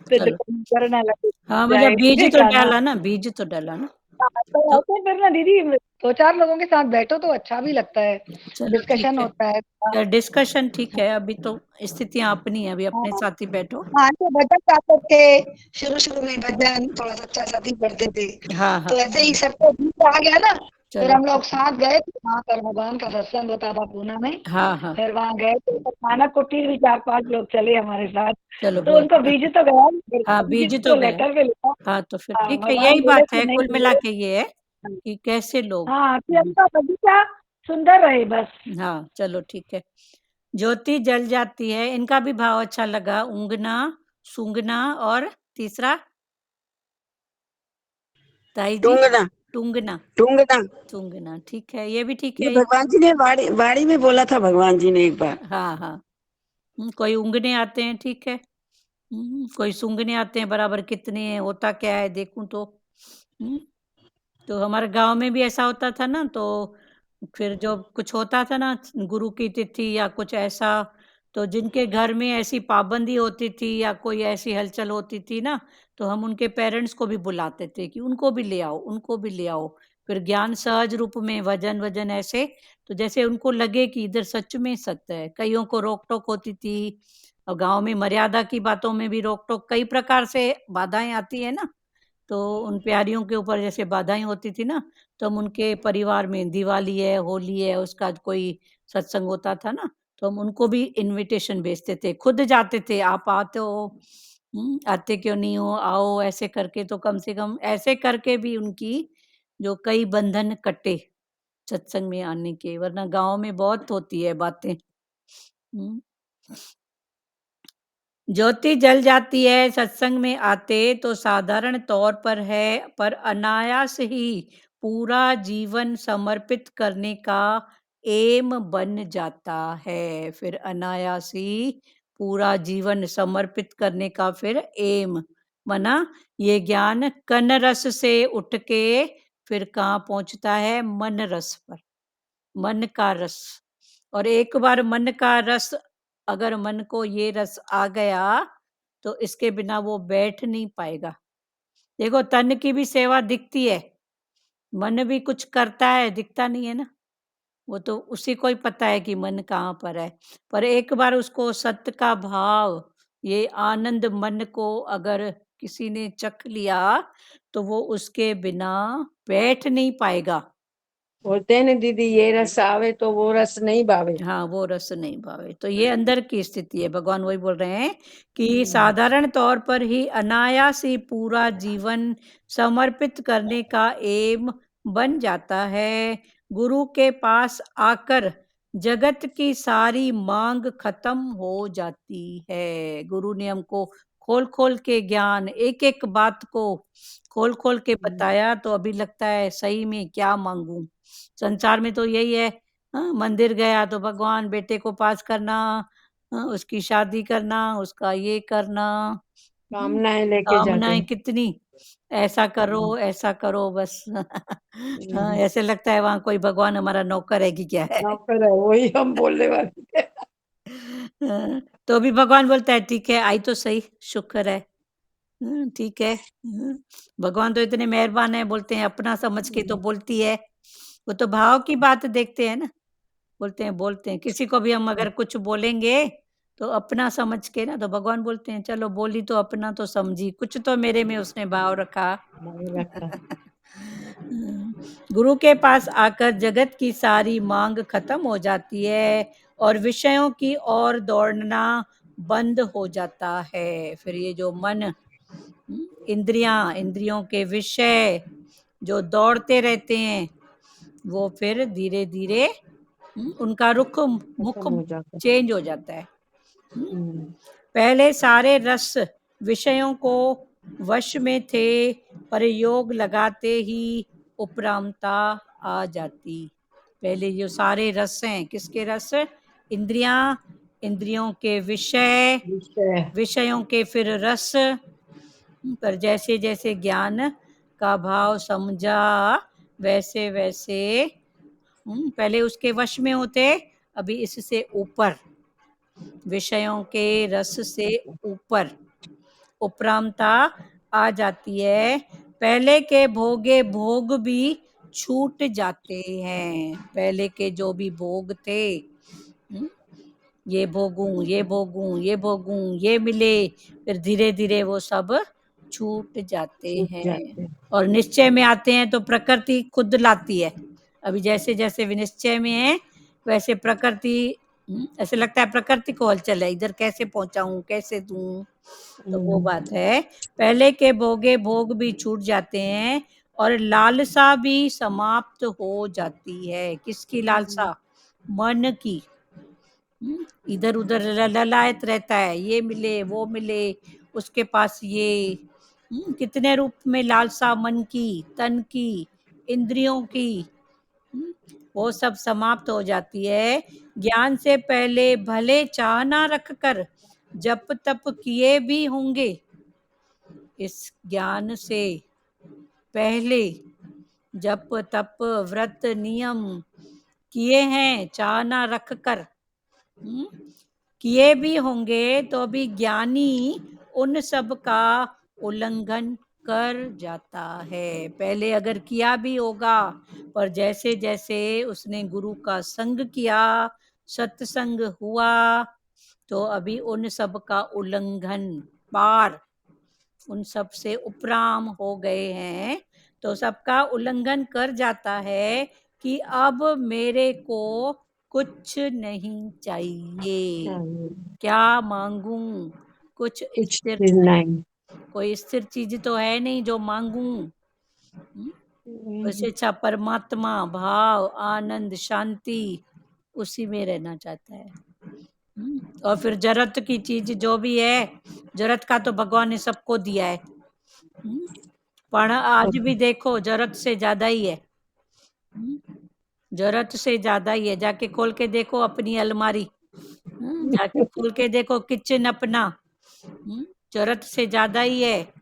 फिर चलो। करना लगे हाँ, मतलब बीज जाए तो कान्हा। डाला ना, बीज तो डाला ना। तो तो ऐसे फिर ना दीदी 2 4 लोगों के साथ बैठो तो अच्छा भी लगता है, चलो ठीक डिस्कशन है, होता है थोड़ा। डिस्कशन ठीक है, अभी तो स्थितियां अपनी है, अभी अपने हाँ साथ ही बैठो। हाँ, तो भजन गाते थे शुरू-शुरू में, भजन थोड़ा सच्चा-साथी पढ़ते थे। हाँ हाँ। तो ऐसे ही सबको बीच आ गया ना, फिर चलो। हम लोग साथ गए थे वहाँ पर, भगवान का सत्संग होता था पूना में। हाँ हाँ। फिर वहाँ गए थे, तो खाना कुटीर भी 4 5 लोग चले हमारे साथ। चलो तो बहुत उनको बीज अच्छा। तो गया नहीं, फिर हाँ, बीज बीज तो को गया। लेटर पे लिखा। हाँ, तो फिर ठीक है, भगवान यही बोले बात कि है, नहीं कुल मिला ये, के ये है कि कैसे लोग। हाँ, कि हमका बगीचा सुंदर रहे बस। हाँ, चलो ठीक है। ज्योति जल जाती है, इनका भी भाव अच्छा लगा, ऊँघना, सूंघना, और तीसरा ताई जी, टूंगना, टूंगना, टूंगना। सूंघना, ठीक है, ये भी ठीक ये है। भगवान जी ने वाणी वाणी में बोला था, भगवान जी ने एक बार। हाँ हाँ। कोई ऊँघने आते हैं, ठीक है। कोई सूंघने आते हैं, बराबर कितने हैं, होता क्या है देखूं तो। हम्म, तो हमारे गांव में भी ऐसा होता था ना, तो फिर जो कुछ होता था ना, गुरु की तिथि या कुछ ऐसा, तो जिनके घर में ऐसी पाबंदी होती थी या कोई ऐसी हलचल होती थी ना, तो हम उनके पेरेंट्स को भी बुलाते थे कि उनको भी ले आओ, उनको भी ले आओ। फिर ज्ञान सहज रूप में भजन वजन ऐसे, तो जैसे उनको लगे कि इधर सच में सत्य है। कईयों को रोक टोक होती थी, और गांव में मर्यादा की बातों में भी रोक टोक, कई प्रकार से बाधाएं आती है ना, तो उन प्यारियों के ऊपर जैसे बाधाएं होती थी ना, तो हम उनके परिवार में दिवाली है, होली है, उसका कोई सत्संग होता था ना, तो हम उनको भी इनविटेशन भेजते थे, खुद जाते थे, आप आते हो, आते क्यों नहीं हो, आओ, ऐसे करके, तो कम से कम ऐसे करके भी उनकी जो कई बंधन कटे सत्संग में आने के, वरना गांव में बहुत होती है बातें। हम्म। ज्योति जल जाती है सत्संग में आते, तो साधारण तौर पर है, पर अनायास ही पूरा जीवन समर्पित करने का एम बन जाता है। फिर अनायास ही पूरा जीवन समर्पित करने का फिर एम बना। ये ज्ञान कन रस से उठ के फिर कहाँ पहुंचता है, मन रस पर, मन का रस। और एक बार मन का रस, अगर मन को ये रस आ गया, तो इसके बिना वो बैठ नहीं पाएगा। देखो तन की भी सेवा दिखती है, मन भी कुछ करता है, दिखता नहीं है ना। वो तो उसी को ही पता है कि मन कहाँ पर है। पर एक बार उसको सत्य का भाव, ये आनंद मन को अगर किसी ने चख लिया, तो वो उसके बिना बैठ नहीं पाएगा। बोलते हैं ना दीदी, ये रस आवे तो वो रस नहीं भावे। हाँ, वो रस नहीं भावे। तो ये अंदर की स्थिति है। भगवान वही बोल रहे हैं कि साधारण तौर पर ही अनायास ही पूरा जीवन समर्पित करने का एम बन जाता है। गुरु के पास आकर जगत की सारी मांग खत्म हो जाती है। गुरु ने हमको खोल-खोल के ज्ञान, एक-एक बात को खोल-खोल के बताया, तो अभी लगता है सही में क्या माँगूँ? संसार में तो यही है, मंदिर गया तो भगवान बेटे को पास करना, उसकी शादी करना, उसका ये करना, कामनाएं लेके जाते कामनाएं हैं। कितनी, ऐसा करो बस। हाँ, ऐसे लगता है वहां कोई भगवान हमारा नौकर है कि क्या है। नौकर है, वही हम बोलने वाले थे। तो भी भगवान बोलता है ठीक है, आई तो सही, शुक्र है। ठीक है। भगवान तो इतने मेहरबान है, बोलते हैं अपना समझ के तो बोलती है। वो तो भाव की बात देखते हैं ना, बोलते हैं किसी को भी हम अगर कुछ बोलेंगे तो अपना समझ के ना, तो भगवान बोलते हैं चलो बोली तो अपना तो समझी, कुछ तो मेरे में उसने भाव रखा। नहीं रखा। गुरु के पास आकर जगत की सारी मांग खत्म हो जाती है और विषयों की ओर दौड़ना बंद हो जाता है। फिर ये जो मन, इंद्रियों के विषय जो दौड़ते रहते हैं, वो फिर धीरे धीरे उनका रुख मुख खत्म हो जाता है। चेंज हो जाता है। हम्म, पहले सारे रस विषयों को वश में थे, पर योग लगाते ही उपरामता आ जाती। पहले जो सारे रस हैं, किसके रस? इंद्रियों के विषय, विषय। विषयों के फिर रस। पर जैसे जैसे ज्ञान का भाव समझा, वैसे वैसे पहले उसके वश में होते, अभी इससे ऊपर, विषयों के रस से ऊपर उपरामता आ जाती है। पहले के भोगे भोग भी छूट जाते हैं। पहले के जो भी भोग थे, ये भोगूं, ये भोगूं, ये भोगूं, ये मिले, फिर धीरे धीरे वो सब छूट जाते छूट हैं जाते हैं। और निश्चय में आते हैं। तो प्रकृति खुद लाती है। अभी जैसे जैसे विनिश्चय में है, वैसे प्रकृति, ऐसे लगता है प्रकृति को हलचल है, इधर कैसे पहुंचाऊं, कैसे दूं। तो वो बात है, पहले के भोगे भोग भी छूट जाते हैं और लालसा भी समाप्त हो जाती है। किसकी लालसा? मन की। इधर उधर ललायत रहता है, ये मिले, वो मिले, उसके पास ये। कितने रूप में लालसा मन की, तन की, इंद्रियों की, वो सब समाप्त हो जाती है। ज्ञान से पहले भले चाहना रखकर जप तप किए भी होंगे, इस ज्ञान से पहले जप तप व्रत नियम किए हैं, चाहना रख कर किए भी होंगे, तो भी ज्ञानी उन सब का उल्लंघन कर जाता है। पहले अगर किया भी होगा, पर जैसे जैसे उसने गुरु का संग किया, सत्संग हुआ, तो अभी उन सब का उल्लंघन, पार, उन सब से उपराम हो गए हैं। तो सबका उल्लंघन कर जाता है कि अब मेरे को कुछ नहीं चाहिए। क्या मांगूं? कुछ कुछ स्थिर, फिर नहीं। कोई स्थिर चीज तो है नहीं जो मांगूं। उससे अच्छा परमात्मा, भाव, आनंद, शांति, उसी में रहना चाहता है। और फिर जरूरत की चीज जो भी है, जरूरत का तो भगवान ने सबको दिया है। पर आज भी देखो जरूरत से ज्यादा ही है। जरूरत से ज्यादा ही है। जाके खोल के देखो अपनी अलमारी, जाके खोल के देखो किचन अपना, जरूरत से ज्यादा ही है।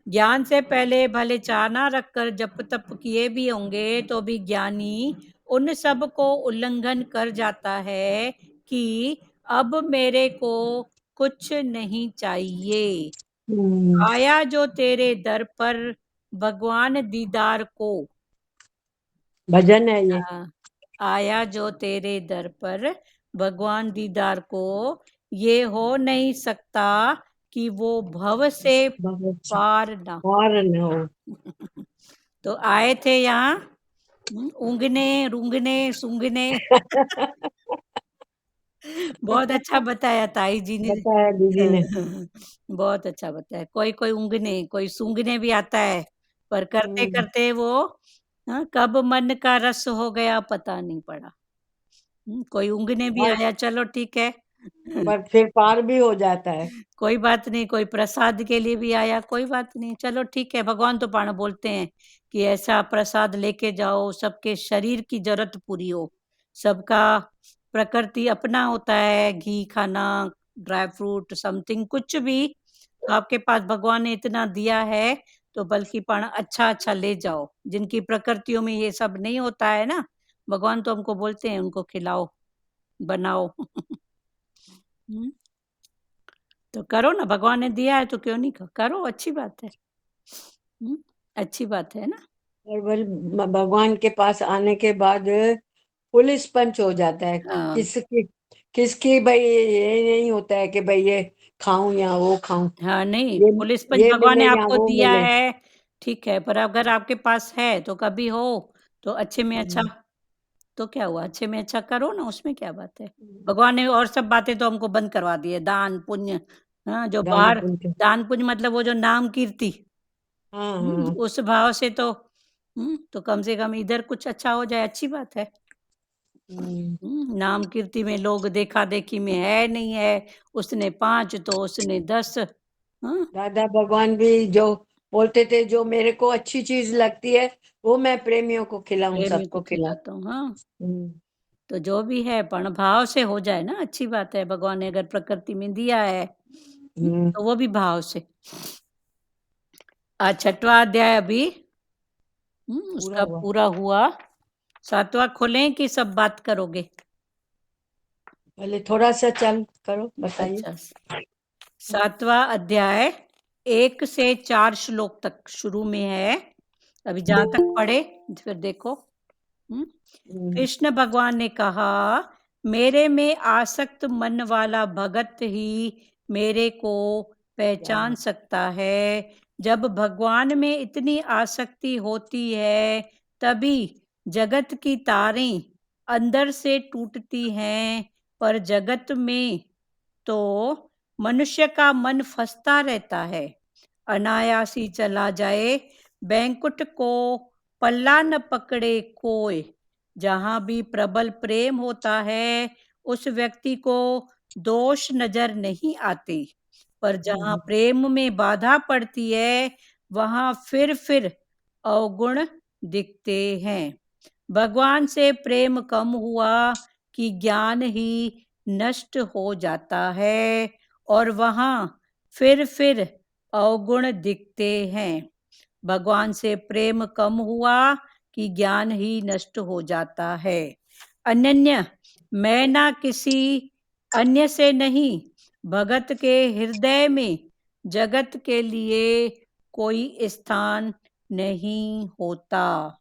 ज्ञान से पहले भले चाहना रखकर जप तप किए भी होंगे, तो भी ज्ञानी उन सब को उल्लंघन कर जाता है कि अब मेरे को कुछ नहीं चाहिए। हम्म, आया जो तेरे दर पर भगवान दीदार को। भजन है ये। हाँ, आया जो तेरे दर पर भगवान दीदार को, ये हो नहीं सकता कि वो भव से बहुत से पार ना हो। और न हो। तो आए थे यहाँ ऊँघने रूंघने सूंघने। बहुत अच्छा बताया ताई जी ने। बताया दीदी ने। बहुत अच्छा बताया। कोई कोई ऊँघने कोई सूंघने भी आता है, पर करते हम्म, करते वो कब मन का रस हो गया पता नहीं पड़ा। कोई ऊँघने भी और आया, चलो ठीक है। पर फिर पार भी हो जाता है। कोई बात नहीं, कोई प्रसाद के लिए भी आया, कोई बात नहीं, चलो ठीक है। भगवान तो पाण बोलते हैं कि ऐसा प्रसाद लेके जाओ सबके शरीर की जरूरत पूरी हो। सबका प्रकृति अपना होता है, घी खाना, ड्राई फ्रूट, समथिंग कुछ भी। तो आपके पास भगवान ने इतना दिया है, तो बल्कि पाण अच्छा अच्छा ले जाओ। जिनकी प्रकृतियों में ये सब नहीं होता है ना, भगवान तो हमको बोलते हैं उनको खिलाओ, बनाओ। हम्म, तो करो ना, भगवान ने दिया है तो क्यों नहीं करो, अच्छी बात है। अच्छी बात है ना। और भगवान के पास आने के बाद पुलिस पंच हो जाता है। हाँ किसकी किसकी भाई ये नहीं होता है कि भाई ये खाऊं या वो खाऊं, हाँ, नहीं ये पुलिस पंच ये भगवान ने मिले या आपको वो दिया मिले। है, ठीक है। पर अगर आपके पास है तो कभी हो तो अच्छे में अच्छा, तो क्या हुआ, अच्छे में अच्छा करो ना, उसमें क्या बात है। भगवान ने और सब बातें तो हमको बंद करवा दी है, दान पुण्य। हाँ, जो दान बाहर पुण्य। दान पुण्य मतलब वो जो नाम कीर्ति, हाँ हाँ। उस भाव से तो कम से कम इधर कुछ अच्छा हो जाए, अच्छी बात है। हम्म, नाम कीर्ति में लोग देखा देखी में है नहीं है, उसने 5 तो उसने 10। हाँ, दादा भगवान भी जो बोलते थे, जो मेरे को अच्छी चीज लगती है वो मैं प्रेमियों को खिलाऊं, प्रेमी को सबको खिलाऊं। खिलाता हूँ। हाँ, हम्म, तो जो भी है पण भाव से हो जाए ना, अच्छी बात है। भगवान ने अगर प्रकृति में दिया है हम्म, तो वो भी भाव से। आज 6वां अध्याय अभी पूरा उसका हुआ। पूरा हुआ। 7वां खोलें कि सब बात करोगे? पहले थोड़ा सा चल करो, बताइए। अच्छा, 7वां अध्याय 1 से 4 श्लोक तक शुरू में है। अभी जहां तक पढ़े फिर देखो। हम्म, हम्म, कृष्ण भगवान ने कहा, मेरे में आसक्त मन वाला भगत ही मेरे को क्या पहचान बात। सकता है। जब भगवान में इतनी आसक्ति होती है, तभी जगत की तारें अंदर से टूटती हैं। पर जगत में तो मनुष्य का मन फंसता रहता है, अनायासी चला जाए। बैंकुट को पल्ला न पकड़े कोय। जहां भी प्रबल प्रेम होता है, उस व्यक्ति को दोष नजर नहीं आते। पर जहां प्रेम में बाधा पड़ती है, वहां फिर अवगुण दिखते हैं। भगवान से प्रेम कम हुआ कि ज्ञान ही नष्ट हो जाता है, और वहां फिर अवगुण दिखते हैं। भगवान से प्रेम कम हुआ कि ज्ञान ही नष्ट हो जाता है। अनन्य मैं ना किसी अन्य से नहीं, भगत के हृदय में जगत के लिए कोई स्थान नहीं होता।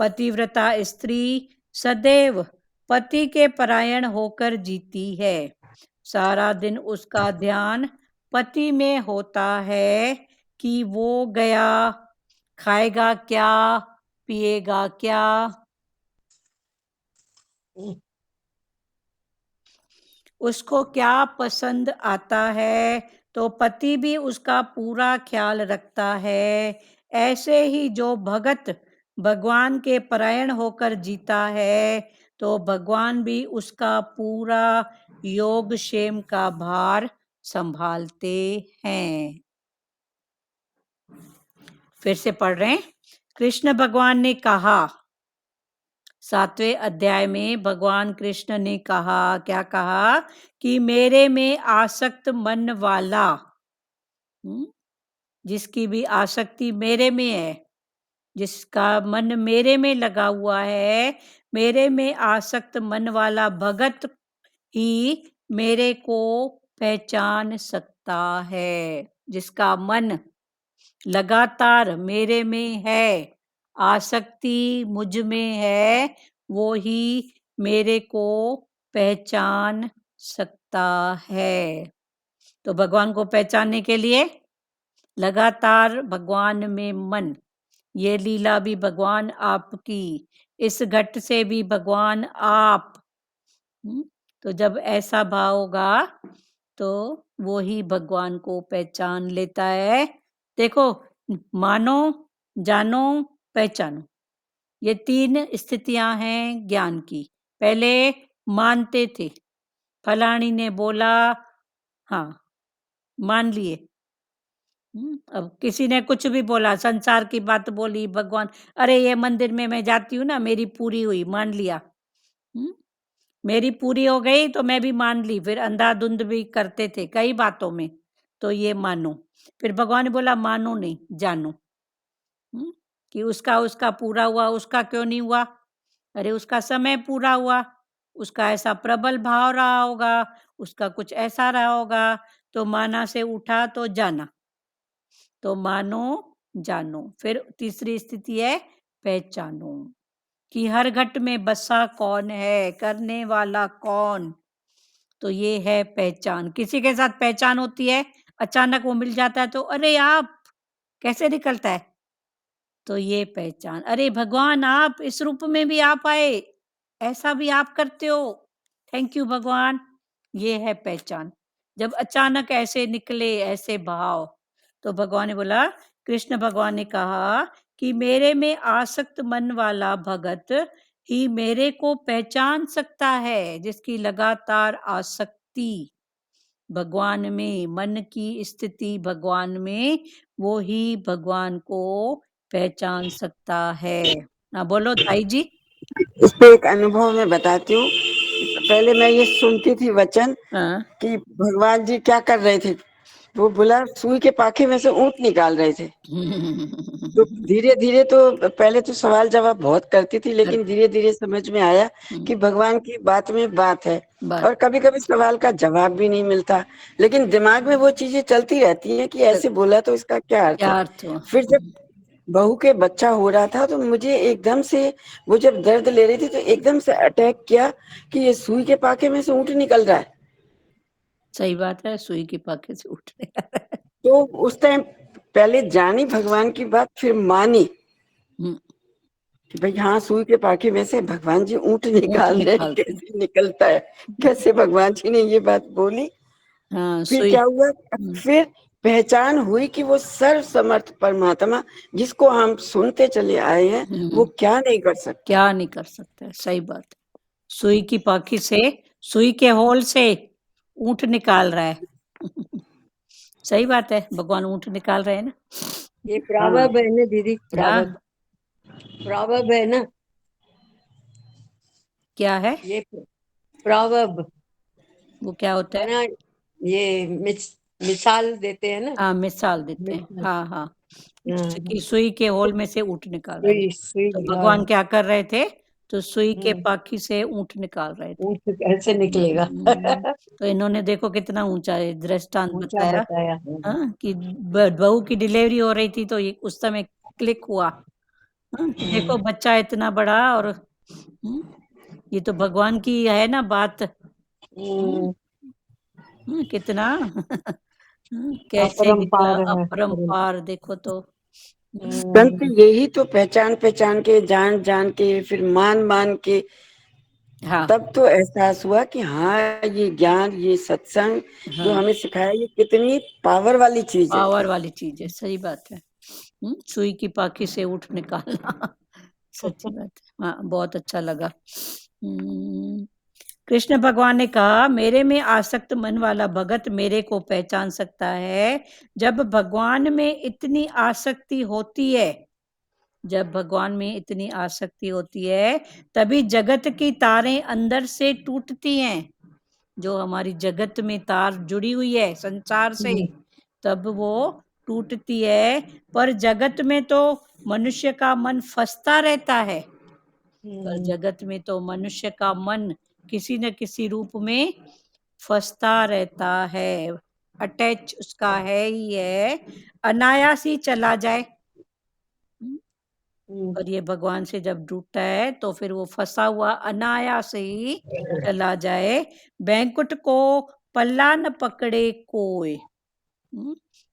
पतिव्रता स्त्री सदैव पति के परायण होकर जीती है। सारा दिन उसका ध्यान पति में होता है कि वो गया, खाएगा क्या, पिएगा क्या, उसको क्या पसंद आता है। तो पति भी उसका पूरा ख्याल रखता है। ऐसे ही जो भगत भगवान के परायण होकर जीता है, तो भगवान भी उसका पूरा योग क्षेम का भार संभालते हैं। फिर से पढ़ रहे हैं। कृष्ण भगवान ने कहा, 7वें अध्याय में भगवान कृष्ण ने कहा, क्या कहा, कि मेरे में आसक्त मन वाला, जिसकी भी आसक्ति मेरे में है, जिसका मन मेरे में लगा हुआ है, मेरे में आसक्त मन वाला भगत ही मेरे को पहचान सकता है। जिसका मन लगातार मेरे में है, आसक्ति मुझ में है, वो ही मेरे को पहचान सकता है। तो भगवान को पहचानने के लिए लगातार भगवान में मन, ये लीला भी भगवान आपकी, इस घट से भी भगवान आप। तो जब ऐसा भाव होगा तो वो ही भगवान को पहचान लेता है। देखो, मानो, जानो, पहचानो, ये 3 स्थितियां हैं ज्ञान की। पहले मानते थे, फलानी ने बोला, हाँ मान लिए। अब किसी ने कुछ भी बोला, संसार की बात बोली, भगवान, अरे ये मंदिर में मैं जाती हूँ ना, मेरी पूरी हुई, मान लिया। मेरी पूरी हो गई तो मैं भी मान ली। फिर अंधाधुंध भी करते थे कई बातों में, तो ये मानो। फिर भगवान ने बोला मानो नहीं, जानो। कि उसका पूरा हुआ, उसका क्यों नहीं हुआ? अरे उसका समय पूरा हुआ, उसका ऐसा प्रबल भाव रहा होगा, उसका कुछ ऐसा रहा होगा, तो माना से उठा तो जाना। तो मानो, जानो। फिर तीसरी स्थिति है पहचानो, कि हर घट में बसा कौन है, करने वाला कौन। तो ये है पहचान। किसी के साथ पहचान होती है, अचानक वो मिल जाता है तो अरे आप, कैसे निकलता है? तो ये पहचान। अरे भगवान, आप इस रूप में भी आप आए, ऐसा भी आप करते हो, थैंक यू भगवान। ये है पहचान। जब अचानक ऐसे निकले ऐसे भाव, तो भगवान ने बोला, कृष्ण भगवान ने कहा कि मेरे में आसक्त मन वाला भगत ही मेरे को पहचान सकता है। जिसकी लगातार आसक्ति भगवान में, मन की स्थिति भगवान में, वो ही भगवान को पहचान सकता है। हाँ बोलो ताई जी। इस पे एक अनुभव मैं बताती हूँ। पहले मैं ये सुनती थी वचन हाँ। कि भगवान जी क्या कर रहे थे, वो बोला सुई के पाखे में से ऊंट निकाल रहे थे। तो धीरे धीरे, तो पहले तो सवाल जवाब बहुत करती थी, लेकिन धीरे धीरे समझ में आया कि भगवान की बात में बात है। और कभी कभी सवाल का जवाब भी नहीं मिलता, लेकिन दिमाग में वो चीजें चलती रहती हैं कि ऐसे बोला तो इसका क्या अर्थ है। फिर जब बहू के बच्चा हो रहा था तो मुझे एकदम से, वो जब दर्द ले रही थी तो एकदम से अटैक किया कि ये सुई के पाखे में से ऊंट निकल रहा है। सही बात है, सुई के पाखे से उठने। तो उस टाइम पहले जानी भगवान की बात, फिर मानी कि भाई हाँ, सुई के पाखे में से भगवान जी ऊंट निकाल रहे हैं, कैसे निकलता है, कैसे भगवान जी ने ये बात बोली। हाँ, फिर क्या हुआ, फिर पहचान हुई कि वो सर्व समर्थ परमात्मा जिसको हम सुनते चले आए हैं, वो क्या नहीं कर सकता, क्या नहीं कर सकता। सही बात है। सुई की पाखी से, सुई के होल से ऊंट निकाल रहा है। सही बात है, भगवान ऊंट निकाल रहे हैं ना। ये प्रॉवर्ब है ना दीदी, प्रॉवर्ब, प्रॉवर्ब है ना। क्या है ये प्रॉवर्ब? वो क्या होता है? ना, ये मिसाल देते हैं ना। हाँ, मिसाल देते हैं। हाँ हाँ, कि सुई के होल में से ऊंट निकाल रहा है। तो भगवान क्या कर रहे थे? तो सुई के पाखी से ऊंट निकाल रहे थे। ऊंट कैसे निकलेगा? तो इन्होंने देखो कितना ऊंचा दृष्टांत ऊंचा बताया। बताया। हाँ, कि बहू की डिलीवरी हो रही थी तो ये उस समय क्लिक हुआ। हाँ, कि देखो बच्चा इतना बड़ा, और ये तो भगवान की है ना बात। कितना कैसे निकला अपरंपार है, अपरंपार, देखो तो। संत यही तो पहचान पहचान के, जान जान के, फिर मान मान के, हाँ तब तो एहसास हुआ कि हाँ, ये ज्ञान, ये सत्संग जो हमें सिखाया, ये कितनी पावर वाली चीज है। पावर वाली चीज है। सही बात है। सुई की पाखी से ऊँट निकालना। सच्ची बात है। हाँ, बहुत अच्छा लगा। कृष्ण भगवान ने कहा, मेरे में आसक्त मन वाला भगत मेरे को पहचान सकता है। जब भगवान में इतनी आसक्ति होती है, जब भगवान में इतनी आसक्ति होती है, तभी जगत की तारें अंदर से टूटती हैं। जो हमारी जगत में तार जुड़ी हुई है संसार से, तब वो टूटती है। पर जगत में तो मनुष्य का मन फंसता रहता है। पर जगत में तो मनुष्य का मन किसी न किसी रूप में फंसता रहता है, अटैच उसका है ही है, अनायास ही चला जाए। और ये भगवान से जब जुड़ता है तो फिर वो फंसा हुआ अनायास ही चला जाए। बैंकुट को पल्ला न पकड़े कोई।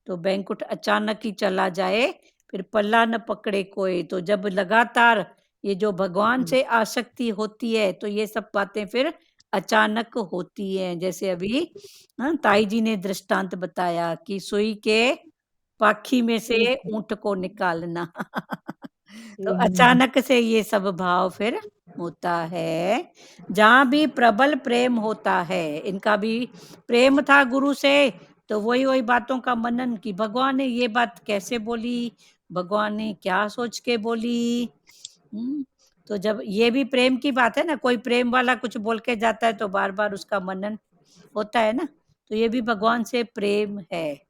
तो बैंकुट अचानक ही चला जाए, फिर पल्ला न पकड़े कोई। तो जब लगातार ये जो भगवान से आसक्ति होती है तो ये सब बातें फिर अचानक होती हैं। जैसे अभी ताई जी ने दृष्टांत बताया कि सुई के पाखी में से ऊंट को निकालना। तो अचानक से ये सब भाव फिर होता है। जहाँ भी प्रबल प्रेम होता है, इनका भी प्रेम था गुरु से, तो वही वही बातों का मनन कि भगवान ने ये बात कैसे बोली, भगवान ने क्या सोच के बोली। तो जब ये भी प्रेम की बात है ना, कोई प्रेम वाला कुछ बोल के जाता है तो बार बार उसका मनन होता है ना, तो ये भी भगवान से प्रेम है।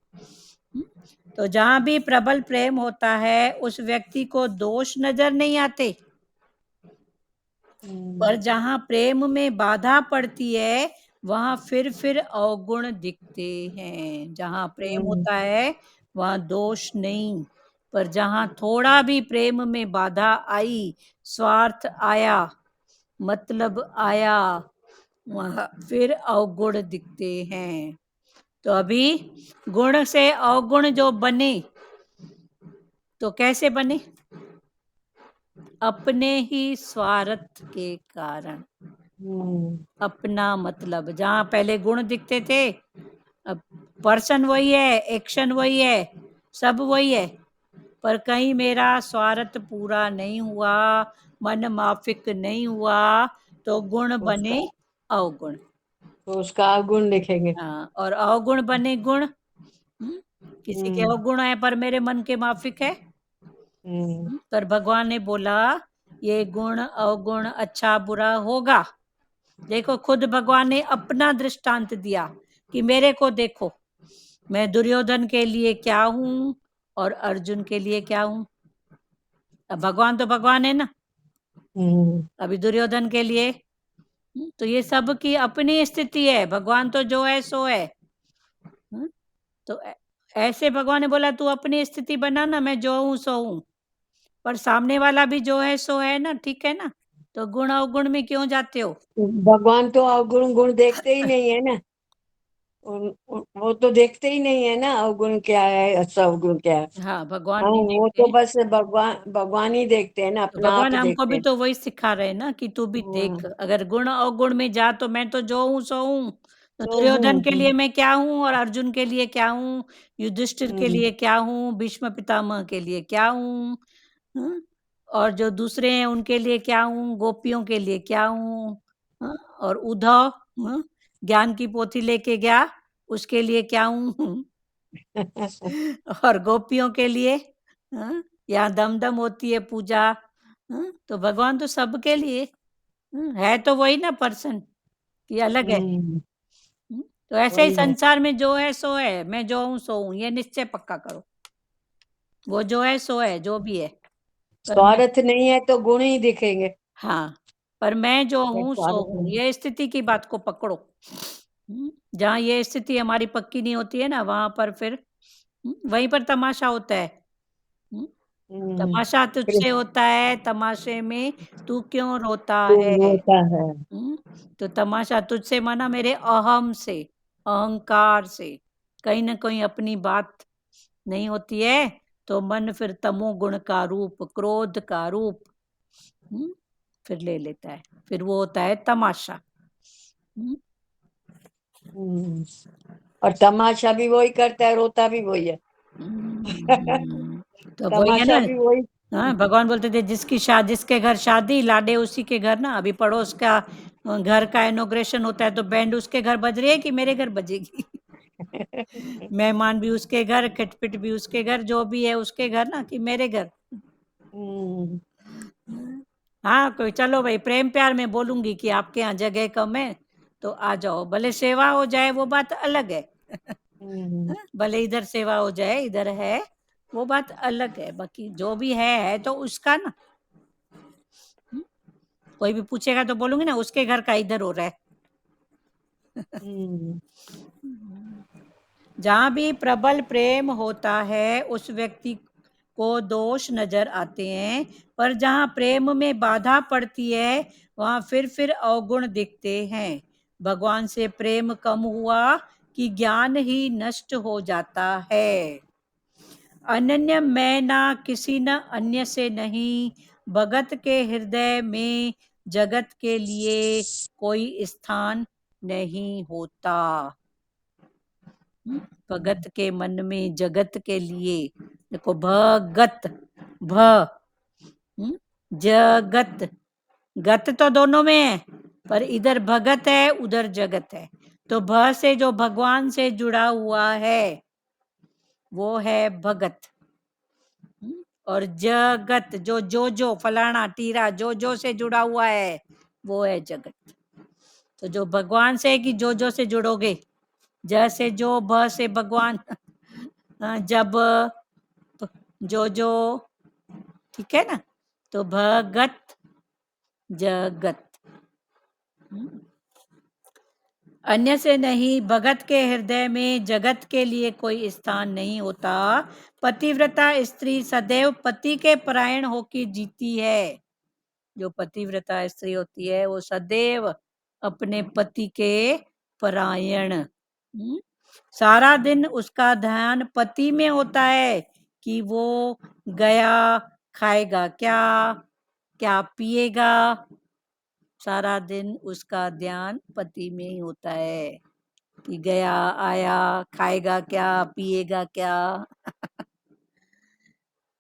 तो जहां भी प्रबल प्रेम होता है उस व्यक्ति को दोष नजर नहीं आते, पर जहां प्रेम में बाधा पड़ती है वहां फिर अवगुण दिखते हैं। जहां प्रेम होता है वहां दोष नहीं, पर जहां थोड़ा भी प्रेम में बाधा आई, स्वार्थ आया, मतलब आया, वहां फिर अवगुण दिखते हैं। तो अभी गुण से अवगुण जो बने तो कैसे बने? अपने ही स्वार्थ के कारण। अपना मतलब, जहां पहले गुण दिखते थे, अब पर्सन वही है, एक्शन वही है, सब वही है, पर कहीं मेरा स्वार्थ पूरा नहीं हुआ, मन माफिक नहीं हुआ, तो गुण बने अवगुण। तो उसका अवगुण देखेंगे। हाँ, और अवगुण बने गुण। किसी के अवगुण है पर मेरे मन के माफिक है। पर भगवान ने बोला ये गुण अवगुण अच्छा बुरा होगा। देखो खुद भगवान ने अपना दृष्टांत दिया कि मेरे को देखो, मैं दुर्योधन के लिए क्या हूं और अर्जुन के लिए क्या हूं। अब भगवान तो भगवान है ना, अभी दुर्योधन के लिए तो ये सब की अपनी स्थिति है, भगवान तो जो है सो है। तो ऐसे भगवान ने बोला तू अपनी स्थिति बना ना, मैं जो हूं सो हूं, पर सामने वाला भी जो है सो है ना, ठीक है ना, तो गुण अवगुण में क्यों जाते हो? भगवान तो अवगुण गुण देखते ही नहीं है ना, वो तो देखते ही नहीं है ना अवगुण क्या है सवगुण क्या है। हाँ, भगवान हाँ, नहीं वो देखते तो हैं। बस भगवान ही देखते हैं ना, तो अपना आप भगवान हमको देखते भी हैं। तो वही सिखा रहे हैं ना कि तू भी देख, अगर गुण अवगुण में जा तो मैं तो जो हूँ सो हूँ। तो तो दुर्योधन के लिए मैं क्या हूँ और अर्जुन के लिए क्या हूँ, युधिष्ठिर के लिए क्या हूँ, भीष्म पितामह के लिए क्या हूँ, और जो दूसरे हैं उनके लिए क्या हूँ, गोपियों के लिए क्या हूँ, और उद्धव ज्ञान की पोथी लेके गया उसके लिए क्या हूँ। और गोपियों के लिए यहाँ दम होती है पूजा। तो भगवान तो सबके लिए है, तो वही ना पर्सन, ये अलग है। तो ऐसे ही वही है। संसार में जो है सो है, मैं जो हूँ सो हूँ, ये निश्चय पक्का करो। वो जो है सो है, जो भी है, पर मैं, स्वार्थ नहीं है तो गुण ही दिखेंगे। हाँ, पर मैं जो हूँ सो स्वार्थ हूँ, नहीं। ये स्थिति की बात को पकड़ो। जहाँ ये स्थिति हमारी पक्की नहीं होती है ना, वहां पर फिर वहीं पर तमाशा होता है। तमाशा तुझसे होता है, तमाशे में तू क्यों रोता तो है। होता है। तो तमाशा तुझसे माना मेरे अहम से, अहंकार से, कहीं ना कहीं अपनी बात नहीं होती है, तो मन फिर तमोगुण का रूप, क्रोध का रूप फिर ले लेता है, फिर वो होता है तमाशा। और तमाशा भी वही करता है, रोता भी वही है। तो वही है तमाशा ना। भी वही। हाँ, भगवान बोलते थे जिसके घर शादी, लाडे उसी के घर ना। अभी पड़ोस का घर का इनॉग्रेशन होता है तो बैंड उसके घर बज रही है कि मेरे घर बजेगी। मेहमान भी उसके घर, खटपिट भी उसके घर, जो भी है उसके घर ना, कि मेरे घर। हाँ, कोई चलो भाई प्रेम प्यार में बोलूंगी कि आपके यहाँ जगह कम है तो आ जाओ, भले सेवा हो जाए वो बात अलग है। भले इधर सेवा हो जाए, इधर है वो बात अलग है, बाकी जो भी है तो उसका ना। कोई भी पूछेगा तो बोलूंगी ना उसके घर का इधर हो रहा है। हम्म, जहाँ भी प्रबल प्रेम होता है उस व्यक्ति को दोष नजर आते हैं, पर जहाँ प्रेम में बाधा पड़ती है वहाँ फिर अवगुण दिखते हैं। भगवान से प्रेम कम हुआ कि ज्ञान ही नष्ट हो जाता है। अनन्य मैं ना किसी न अन्य से नहीं, भगत के हृदय में जगत के लिए कोई स्थान नहीं होता। भगत के मन में जगत के लिए, देखो भगत, भ जगत, गत तो दोनों में है, पर इधर भगत है उधर जगत है। तो भ से जो भगवान से जुड़ा हुआ है वो है भगत, और जगत जो फलाना टीरा जो से जुड़ा हुआ है वो है जगत। तो जो भगवान से कि जो से जुड़ोगे, ज से जो, भ से भगवान, जब जो, ठीक है ना। तो भगत जगत, अन्य से नहीं, भगत के हृदय में जगत के लिए कोई स्थान नहीं होता। पतिव्रता स्त्री सदैव पति के परायण होकर जीती है। जो पतिव्रता स्त्री होती है वो सदैव अपने पति के परायण, सारा दिन उसका ध्यान पति में होता है कि वो गया खाएगा क्या, क्या पिएगा। सारा दिन उसका ध्यान पति में ही होता है कि गया आया, खाएगा क्या, पिएगा क्या।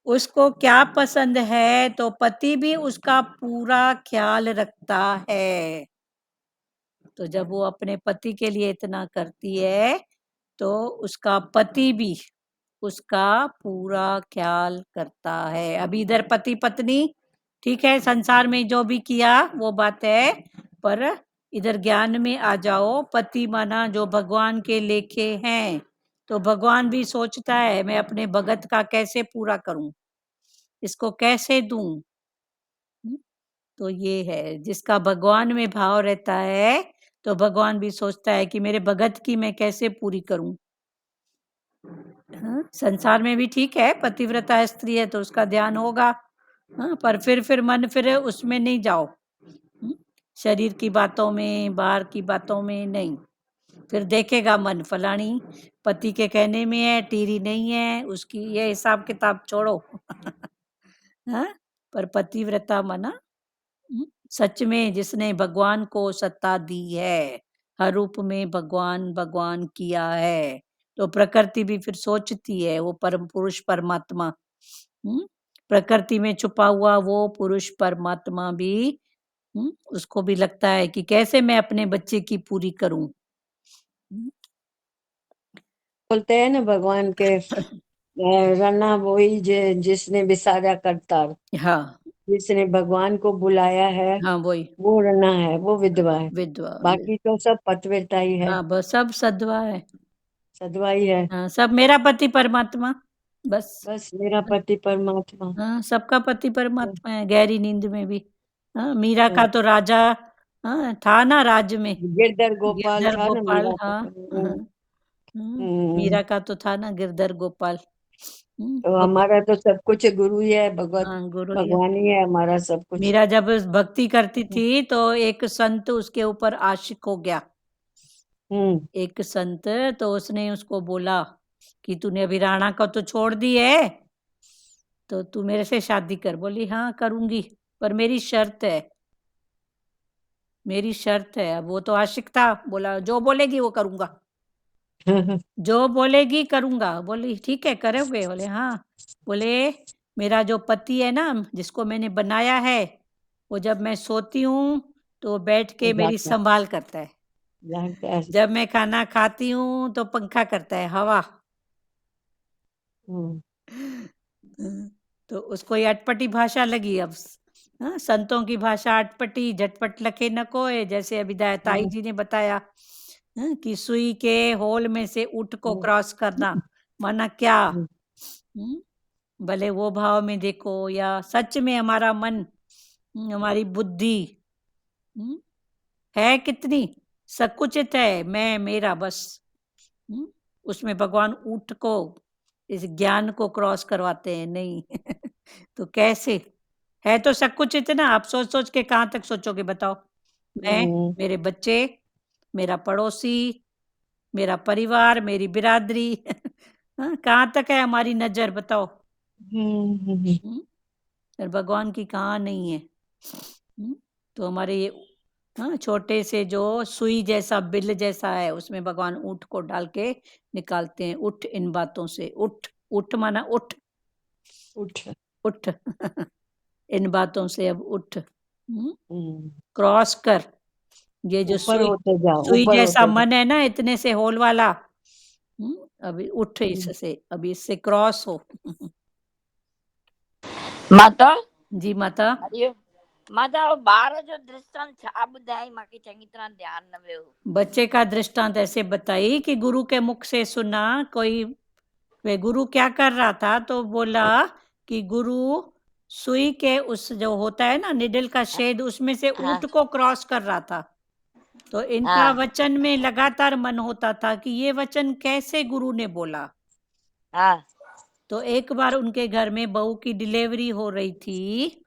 उसको क्या पसंद है तो पति भी उसका पूरा ख्याल रखता है। तो जब वो अपने पति के लिए इतना करती है तो उसका पति भी उसका पूरा ख्याल करता है। अभी इधर पति पत्नी ठीक है, संसार में जो भी किया वो बात है, पर इधर ज्ञान में आ जाओ। पति माना जो भगवान के लेखे हैं, तो भगवान भी सोचता है मैं अपने भगत का कैसे पूरा करूं, इसको कैसे दूं। तो ये है जिसका भगवान में भाव रहता है, तो भगवान भी सोचता है कि मेरे भगत की मैं कैसे पूरी करूं। हाँ, संसार में भी ठीक है, पतिव्रता स्त्री है तो उसका ध्यान होगा, हाँ, पर फिर मन फिर उसमें नहीं जाओ, शरीर की बातों में, बाहर की बातों में नहीं। फिर देखेगा मन फलानी पति के कहने में है, टीरी नहीं है, उसकी ये हिसाब किताब छोड़ो। हाँ, पर पतिव्रता मना सच में जिसने भगवान को सत्ता दी है, हर रूप में भगवान भगवान किया है, तो प्रकृति भी फिर सोचती है वो परम पुरुष परमात्मा, प्रकृति में छुपा हुआ वो पुरुष परमात्मा भी, उसको भी लगता है कि कैसे मैं अपने बच्चे की पूरी करूं। बोलते हैं ना भगवान के रन्ना वही जिसने विसारा करतार, हाँ जिसने भगवान को बुलाया है हाँ, वही वो रन्ना है, वो विधवा है। विधवा, बाकी तो सब पतिव्रता ही है, हाँ बस सब सदवा है, सधवा ही है। हाँ सब मेरा पति परमात्मा, बस बस मेरा पति परमात्मा। हाँ सबका पति परमात्मा है, गहरी नींद में भी। हाँ मीरा का तो राजा, हाँ था ना राज्य में, गिरधर गोपाल गिरधर था ना गोपाल, मीरा हाँ का। हाँ, हम्म, मीरा का तो था ना गिरधर गोपाल। तो तो हमारा तो सब कुछ गुरु ही है, भगवत हाँ गुरु ही है। भगवान ही है हमारा सब कुछ। मीरा जब भक्ति करती थी तो एक संत उसके ऊपर आशिक हो गया, हम्म, एक संत, तो उसने उसको बोला कि तूने अभी राणा को तो छोड़ दी है, तो तू मेरे से शादी कर। बोली हाँ करूंगी, पर मेरी शर्त है, मेरी शर्त है। अब वो तो आशिक था, बोला जो बोलेगी वो करूंगा, जो बोलेगी करूंगा। बोली ठीक है करोगे? बोले हाँ। बोले मेरा जो पति है ना जिसको मैंने बनाया है, वो जब मैं सोती हूँ तो बैठ के मेरी जागता संभाल करता है, जागता है। जब मैं खाना खाती हूँ तो पंखा करता है, हवा। हम्म, तो उसको ये अटपटी भाषा लगी। अब हाँ, संतों की भाषा अटपटी, झटपट लखे न कोय, जैसे अभी ताई जी ने बताया, हाँ, कि सुई के होल में से ऊंट को क्रॉस करना, माना क्या, भले वो भाव में देखो या सच में हमारा मन, हमारी बुद्धि है कितनी संकुचित है, मैं मेरा बस। उसमें भगवान ऊंट को इस ज्ञान को क्रॉस करवाते हैं नहीं। तो कैसे है, तो संकुचित है ना। आप सोच सोच के कहाँ तक सोचोगे बताओ। मैं, मेरे बच्चे, मेरा पड़ोसी, मेरा परिवार, मेरी बिरादरी। कहाँ तक है हमारी नजर बताओ। और भगवान की कहाँ नहीं है। तो हमारे ये छोटे से जो सुई जैसा बिल जैसा है, उसमें भगवान ऊंट को डाल के निकालते हैं। उठ इन बातों से, उठ। उठ माना उठ, उठ उठ। इन बातों से अब उठ, क्रॉस कर। ये जो ऊपर सुई, होते जाओ, सुई ऊपर जैसा होते जाओ। मन है ना, इतने से होल वाला, अभी उठ इससे, अभी इससे क्रॉस हो। माता जी माता। हरिओम। माता वो ॿार जो दृष्टांत छा ॿुधाई, मूंखे चङी तरह ध्यान न वियो। बच्चे का दृष्टांत ऐसे बताई कि गुरु के मुख से सुना। कोई वे गुरु क्या कर रहा था, तो बोला कि गुरु सुई के उस जो होता है ना निडल का शेड, उसमें से ऊंट को क्रॉस कर रहा था। तो इनका वचन में लगातार मन होता था कि ये वचन कैसे गुरु ने बोला। तो एक बार उनके घर में बहू की डिलीवरी हो रही थी,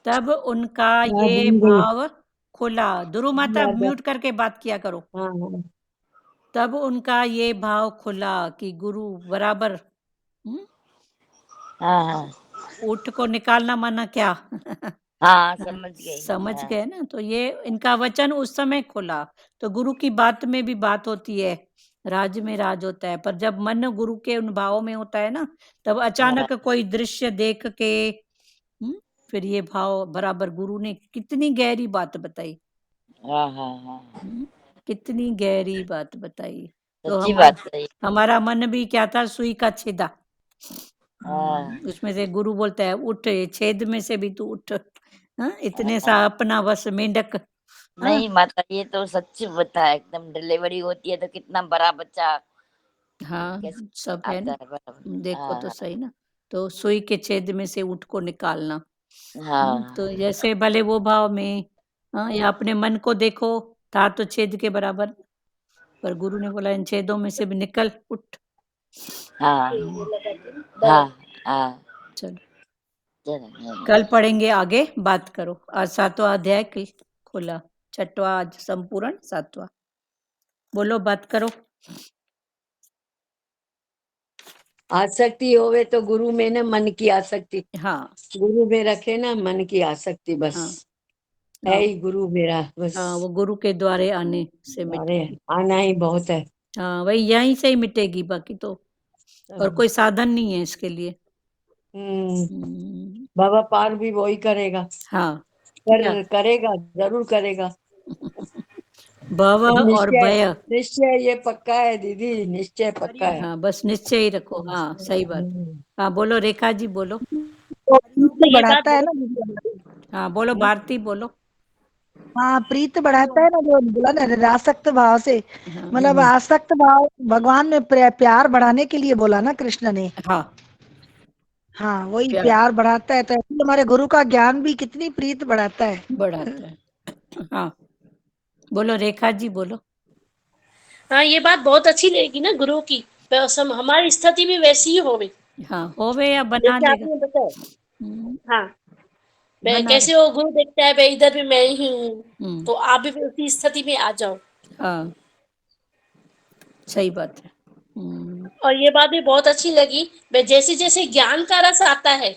तब उनका ये भाव खुला। दुरु माता म्यूट करके बात किया करो। तब उनका ये भाव खुला कि गुरु बराबर। ऊंट को निकालना माना क्या। समझ गई। समझ गए ना। तो ये इनका वचन उस समय खुला। तो गुरु की बात में भी बात होती है, राज में राज होता है। पर जब मन गुरु के उन भावों में होता है ना, तब अचानक कोई दृश्य देख के फिर ये भाव बराबर। गुरु ने कितनी गहरी बात बताई, कितनी गहरी बात बताई। तो हमारा मन भी क्या था, सुई का छेदा। उसमें से गुरु बोलता है उठ, छेद में से भी तू उठ। इतने सा अपना बस मेंढक। नहीं माता, ये तो सच बताया एकदम। डिलीवरी होती है तो कितना बड़ा बच्चा सब है ना, देखो तो हाँ। सही ना। तो सुई के छेद में से ऊंट को निकालना। हाँ। तो जैसे भले वो भाव में, या अपने मन को देखो, था तो छेद के बराबर, पर गुरु ने बोला इन छेदों में से भी निकल, उठ। हाँ। हाँ। हाँ। चलो कल पढ़ेंगे आगे, बात करो। आज 7वां अध्याय की खुला, 6वां आज संपूर्ण, 7वां। बोलो, बात करो। आसक्ति होवे तो गुरु में ना मन की आसक्ति। हाँ, गुरु में रखे ना मन की आसक्ति, बस है ही गुरु मेरा बस। वो गुरु के द्वारे आने से अरे मिटेगी। आना ही बहुत है। हाँ, वही यहीं से ही मिटेगी, बाकी तो और कोई साधन नहीं है इसके लिए। बाबा पार भी वही करेगा। हाँ, करेगा, जरूर करेगा। भव और भय। निश्चय ये पक्का है दीदी, निश्चय पक्का है। हाँ, बस निश्चय ही रखो। हाँ, सही बात। हाँ, बोलो रेखा जी, बोलो। तो प्रीत बढ़ाता है ना। हाँ, बोलो भारती, बोलो। हाँ, प्रीत बढ़ाता है ना, जो बोला ना निरासक्त भाव से। हाँ, मतलब आसक्त भाव भगवान में प्यार बढ़ाने के लिए बोला ना कृष्ण ने। हाँ, हाँ, वही प्यार बढ़ाता है। तो ऐसे हमारे गुरु का ज्ञान भी कितनी प्रीत बढ़ाता है। बढ़ाता है। हाँ, बोलो रेखा जी, बोलो। हाँ, ये बात बहुत अच्छी लगेगी ना गुरु की। हमारी स्थिति भी वैसी ही होवे। हाँ, होवे या बना जैसे लेगा। आपने बताया। हाँ, मैं बना कैसे वो गुरु देखता है, मैं इधर भी मैं ही हूँ, हूँ। तो आप भी उसी स्थिति में आ जाओ। हाँ, सही बात है। और ये बात भी बहुत अच्छी लगी। मैं जैसे जैसे ज्ञान का रस आता है,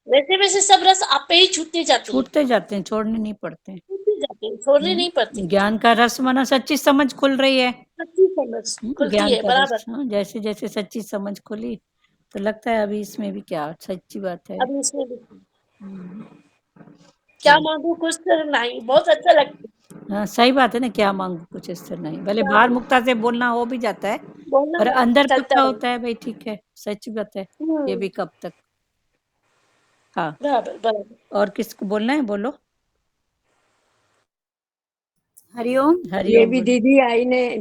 वैसे वैसे सब रस आप पे ही छूटते जाते हैं। छूटते जाते हैं, छोड़ने नहीं पड़ते। छूटते जाते हैं, छोड़ने नहीं पड़ते। ज्ञान का रस माना सच्ची समझ खुल रही है। सच्ची समझ खुलती ज्ञान है, का बराबर। रस, जैसे जैसे सच्ची समझ खुली, तो लगता है अभी इसमें भी क्या सच्ची बात है। अभी इसमें भी क्या मांगू, कुछ तो नहीं। बहुत अच्छा लगता है। हाँ, सही बात है ना, क्या मांगू कुछ इस तरह नहीं। भले बाहर मुक्ता से बोलना हो भी जाता है, बोलना पर अंदर चलता पक्का है। होता है भाई, ठीक है, सच बात है। ये भी कब तक। हाँ, बराबर बराबर। और किसको बोलना है, बोलो। हरिओम। ये भी दीदी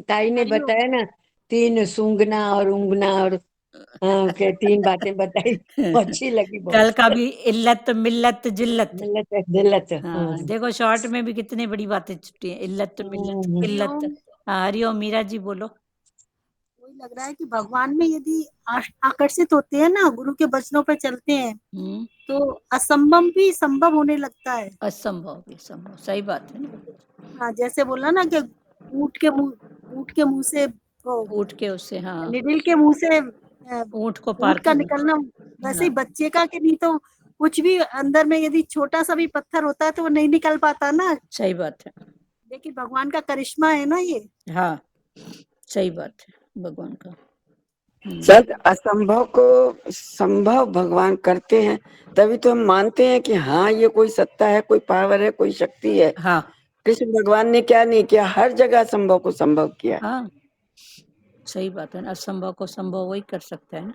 ताई ने बताया ना, 3 सूंघना और ऊँघना और हाँ, के 3 बातें बताई, अच्छी लगी कल बहुत। का भी इल्लत मिल्लत जिल्लत। मिल्लत दिल्लत, हाँ, देखो शॉर्ट में भी कितनी बड़ी बातें छुट्टी है, इल्लत मिल्लत किल्लत। हरिओम। हाँ, हरिओम। मीरा जी बोलो। वही लग रहा है कि भगवान में यदि आकर्षित होते हैं ना, गुरु के वचनों पर चलते हैं, तो असंभव भी संभव होने लगता है। असंभव भी संभव, सही बात है ना। हाँ, जैसे बोला ना कि ऊँट के मुंह से ऊँट के उससे, हाँ, निडिल के मुंह से ऊँट को पार ऊँट का करना। निकलना, वैसे ही हाँ, बच्चे का कि नहीं तो कुछ भी अंदर में यदि छोटा सा भी पत्थर होता है तो वो नहीं निकल पाता ना, सही बात है। लेकिन भगवान का करिश्मा है ना ये। हाँ, सही बात है भगवान का। सर, असंभव को संभव भगवान करते हैं, तभी तो हम मानते हैं कि हाँ ये कोई सत्ता है, कोई पावर है, कोई शक्ति है। हाँ, कृष्ण भगवान ने क्या नहीं किया, हर जगह असंभव को संभव किया। हाँ, सही बात है ना, असंभव को संभव वही कर सकता है ना।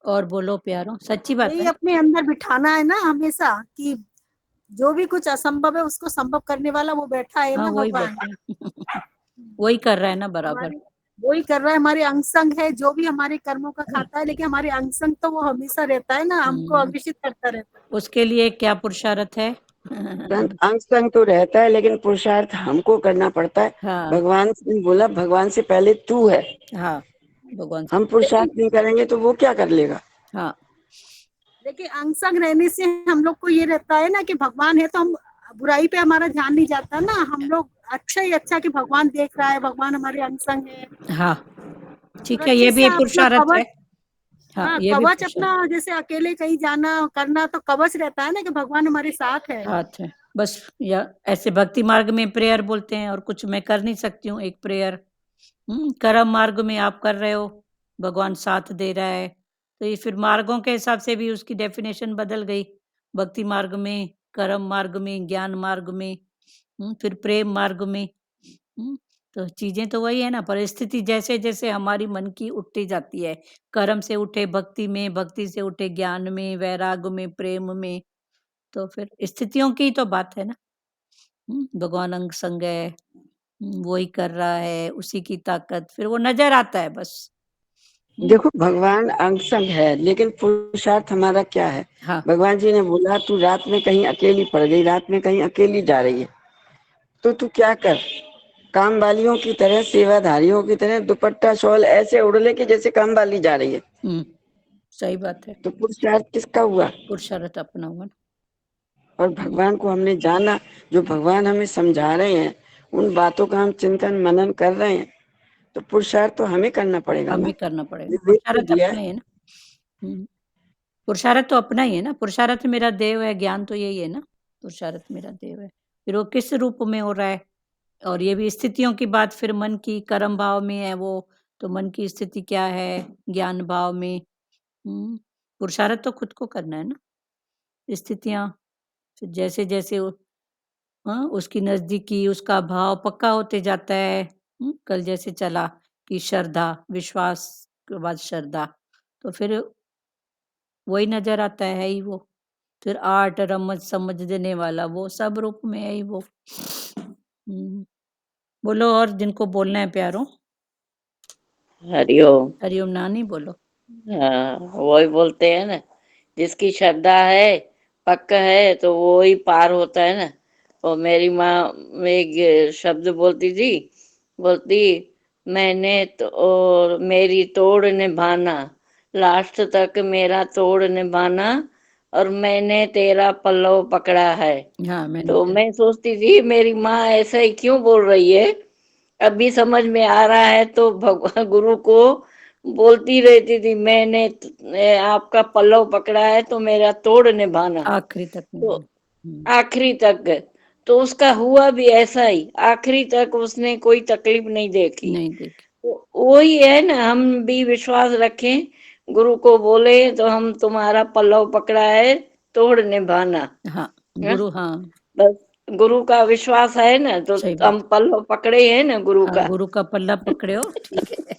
और बोलो प्यारो, सच्ची बात यही है। अपने अंदर बिठाना है ना हमेशा कि जो भी कुछ असंभव है उसको संभव करने वाला वो बैठा है हाँ, ना वही भगवान। बैठा है। वही कर रहा है ना बराबर। वही कर रहा है, हमारे अंग संग है, जो भी हमारे कर्मों का खाता है, लेकिन हमारे अंग संग तो वो हमेशा रहता है ना, हमको अग्रसित करता रहता है। उसके लिए क्या पुरुषार्थ है? अंग संग तो रहता है, लेकिन पुरुषार्थ हमको करना पड़ता है। हाँ, भगवान ने बोला भगवान से पहले तू है। हाँ, भगवान से। हम पुरुषार्थ नहीं करेंगे तो वो क्या कर लेगा। हाँ, देखिए अंग संग रहने से हम लोग को ये रहता है ना कि भगवान है, तो हम बुराई पे हमारा ध्यान नहीं जाता ना, हम लोग अच्छा ही अच्छा कि भगवान देख रहा है, भगवान हमारे अंग संग है। हाँ, ठीक और है, ये अच्छे भी से अपना पुरुषार्थ है। कवच, हाँ, हाँ ये भी कवच पुरुषार्थ अपना, जैसे अकेले कहीं जाना करना तो कवच रहता है ना कि भगवान हमारे साथ है। हाथ है बस। या ऐसे भक्ति मार्ग में प्रेयर बोलते हैं, और कुछ मैं कर नहीं सकती हूँ एक प्रेयर। कर्म मार्ग में आप कर रहे हो, भगवान साथ दे रहा है, तो ये फिर मार्गों के हिसाब से भी उसकी डेफिनेशन बदल गई। भक्ति मार्ग में, कर्म मार्ग में, ज्ञान मार्ग में, फिर प्रेम मार्ग में। तो चीजें तो वही है ना, परिस्थिति जैसे जैसे हमारी मन की उठती जाती है, कर्म से उठे भक्ति में, भक्ति से उठे ज्ञान में, वैराग में, प्रेम में, तो फिर स्थितियों की तो बात है ना। भगवान अंग संग है, वही कर रहा है, उसी की ताकत, फिर वो नजर आता है बस। देखो भगवान अंग संग है, लेकिन पुरुषार्थ हमारा क्या है। हाँ, भगवान जी ने बोला तू रात में कहीं अकेली पड़ गई, रात में कहीं अकेली जा रही है, तो तू क्या कर, काम वालियों की तरह, सेवाधारियों की तरह दुपट्टा शॉल ऐसे उड़ ले कि जैसे काम वाली जा रही है। सही बात है। तो पुरुषार्थ किसका हुआ। पुरुषार्थ अपना हुआ। और भगवान को हमने जाना, जो भगवान हमें समझा रहे हैं, उन बातों का हम चिंतन मनन कर रहे हैं, तो पुरुषार्थ तो हमें करना पड़ेगा ना। हमें करना पड़ेगा, विवेक तो पुरुषार्थ दिया अपना ही है ना। पुरुषार्थ तो अपना ही है ना, पुरुषार्थ मेरा देव है, ज्ञान तो यही है ना, पुरुषार्थ मेरा देव है। फिर वो किस रूप में हो रहा है, और ये भी स्थितियों की बात, फिर मन की कर्म भाव में है वो, तो मन की स्थिति क्या है ज्ञान भाव में। पुरुषार्थ तो खुद को करना है ना, स्थितियां फिर जैसे जैसे उसकी नजदीकी, उसका भाव पक्का होते जाता है। कल जैसे चला कि श्रद्धा, विश्वास के बाद श्रद्धा, तो फिर वही नजर आता है ही वो। फिर आर्ट रमज समझ देने वाला, वो सब रूप में है ही वो। बोलो और जिनको बोलना है प्यारो। हरिओम। हरिओम नानी बोलो। हाँ, वही बोलते हैं ना, जिसकी श्रद्धा है, पक्का है, तो वो ही पार होता है ना। और मेरी माँ एक शब्द बोलती थी, बोलती मैंने तो और मेरी तोड़ निभाना, लास्ट तक मेरा तोड़ निभाना, और मैंने तेरा पल्लव पकड़ा है। हाँ, मैंने तो मैं सोचती थी मेरी माँ ऐसा ही क्यों बोल रही है, अभी समझ में आ रहा है। तो भगवान गुरु को बोलती रहती थी, मैंने आपका पल्लव पकड़ा है तो मेरा तोड़ निभाना, आखिरी तक तो आखिरी तक। तो उसका हुआ भी ऐसा ही, आखिरी तक उसने कोई तकलीफ नहीं देखी। नहीं देखी। तो वही है ना, हम भी विश्वास रखें, गुरु को बोले तो हम तुम्हारा पल्लव पकड़ा है, तोड़ निभाना। हाँ, हाँ? गुरु, हाँ बस गुरु का विश्वास है ना, तो सही हम बात। पल्लव पकड़े हैं ना गुरु हाँ, का। गुरु का पल्ला पकड़े हो, ठीक है।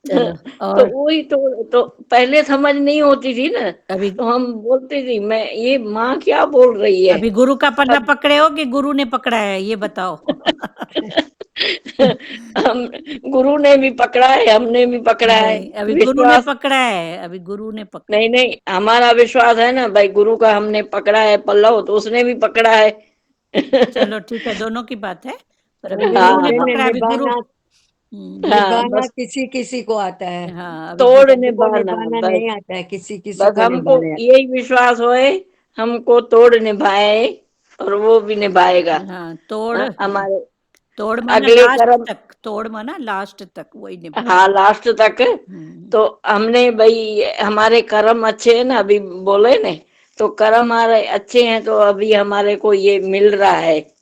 चलो तो और वही तो पहले समझ नहीं होती थी ना, अभी तो हम बोलती थी मैं ये माँ क्या बोल रही है। अभी गुरु का पल्ला अब पकड़े हो कि गुरु ने पकड़ा है, ये बताओ। हम गुरु ने भी पकड़ा है, हमने भी पकड़ा है नहीं, अभी गुरु ने विश्वास। पकड़ा है, अभी गुरु ने पकड़ा। नहीं नहीं, हमारा विश्वास है ना भाई, गुरु का हमने पकड़ा है पल्लव, तो उसने भी पकड़ा है। चलो ठीक है, दोनों की बात है, पर अभी वही गुरु ने बोलते हैं ना, पकड़ा है, अभी गुरु। निभाना हाँ निभाना बस, किसी किसी को आता है, हाँ, अभी तोड़ सबको निभाना निभाना बस। नहीं आता है, किसी किसी बस को हमको निभाने आता यही विश्वास होए, हमको तोड़ निभाए और वो भी निभाएगा। हाँ, तोड़ हाँ, हमारे तोड़ माना अगले लास्ट कर्म, तक, तोड़ माना लास्ट तक, वही निभाए। हाँ लास्ट तक। हम्म, तो हमने भाई, हमारे कर्म अच्छे हैं ना, अभी बोले ने, तो कर्म हमारे अच्छे हैं, तो अभी हमारे को ये मिल रहा है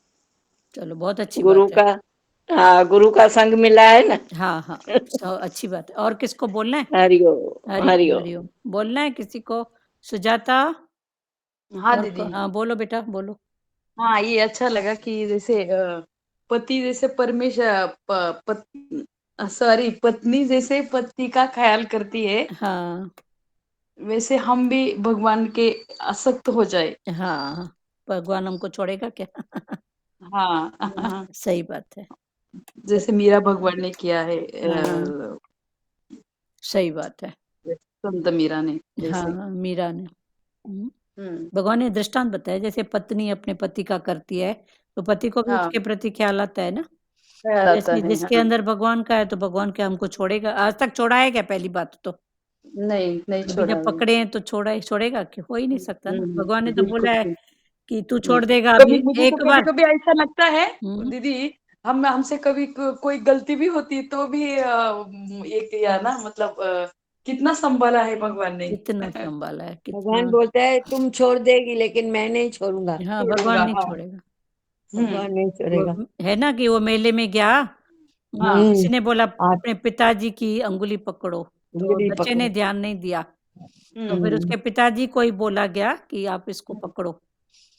चलो बहुत अच्छी गुरु बात है। का। हाँ, गुरु का संग मिला है ना। हाँ हाँ, अच्छी बात है। और किसको बोलना है? हरिओ हरिओम हरिओ। हरिओम, बोलना है किसी को? सुजाता, हाँ और दीदी। हाँ बोलो बेटा, बोलो। हाँ, ये अच्छा लगा कि जैसे पति जैसे सॉरी, पत्नी जैसे पति का ख्याल करती है, हाँ वैसे हम भी भगवान के आसक्त हो जाए। हाँ, भगवान हमको छोड़ेगा क्या? हाँ। सही बात है। जैसे मीरा भगवान ने किया है, हाँ, सही बात है। संत मीरा ने जैसे। हाँ, मीरा ने। हम्म, हम्म। भगवान ने दृष्टांत बताया, जैसे पत्नी अपने पति का करती है, तो पति को भी हाँ, उसके प्रति ख्याल आता है ना। ख्याल आता जैसे है। जिसके हाँ, अंदर भगवान का है, तो भगवान क्या हमको छोड़ेगा? आज तक छोड़ा है क्या? पहली बात तो, नहीं नहीं अभी छोड़ा जब है। पकड़े हैं तो छोड़ेगा कि हो ही नहीं सकता ना। भगवान ने तो बिल्कुल बोला है नहीं। कि तू हम्म। छोड़ देगा कभी अभी मुझे तो एक कभी बार। कभी ऐसा लगता है हम्म, दीदी, हम हमसे कभी कोई गलती भी होती तो भी एक या ना मतलब कितना संभाला है भगवान ने। कितना संभाला है, भगवान कितना। बोलता है तुम छोड़ देगी लेकिन मैं नहीं छोड़ूंगा, हाँ, भगवान छोड़ूंगा। नहीं हाँ। छोड़ेगा। हम्म। भगवान नहीं छोड़ेगा। वो है ना कि वो मेले में गया, हम्म। किसी ने बोला आप अपने पिताजी की अंगुली पकड़ो, तो उंगली बच्चे ने पकड़ो। ध्यान नहीं दिया, तो फिर हम्म। उसके पिताजी को ही बोला गया कि आप इसको पकड़ो।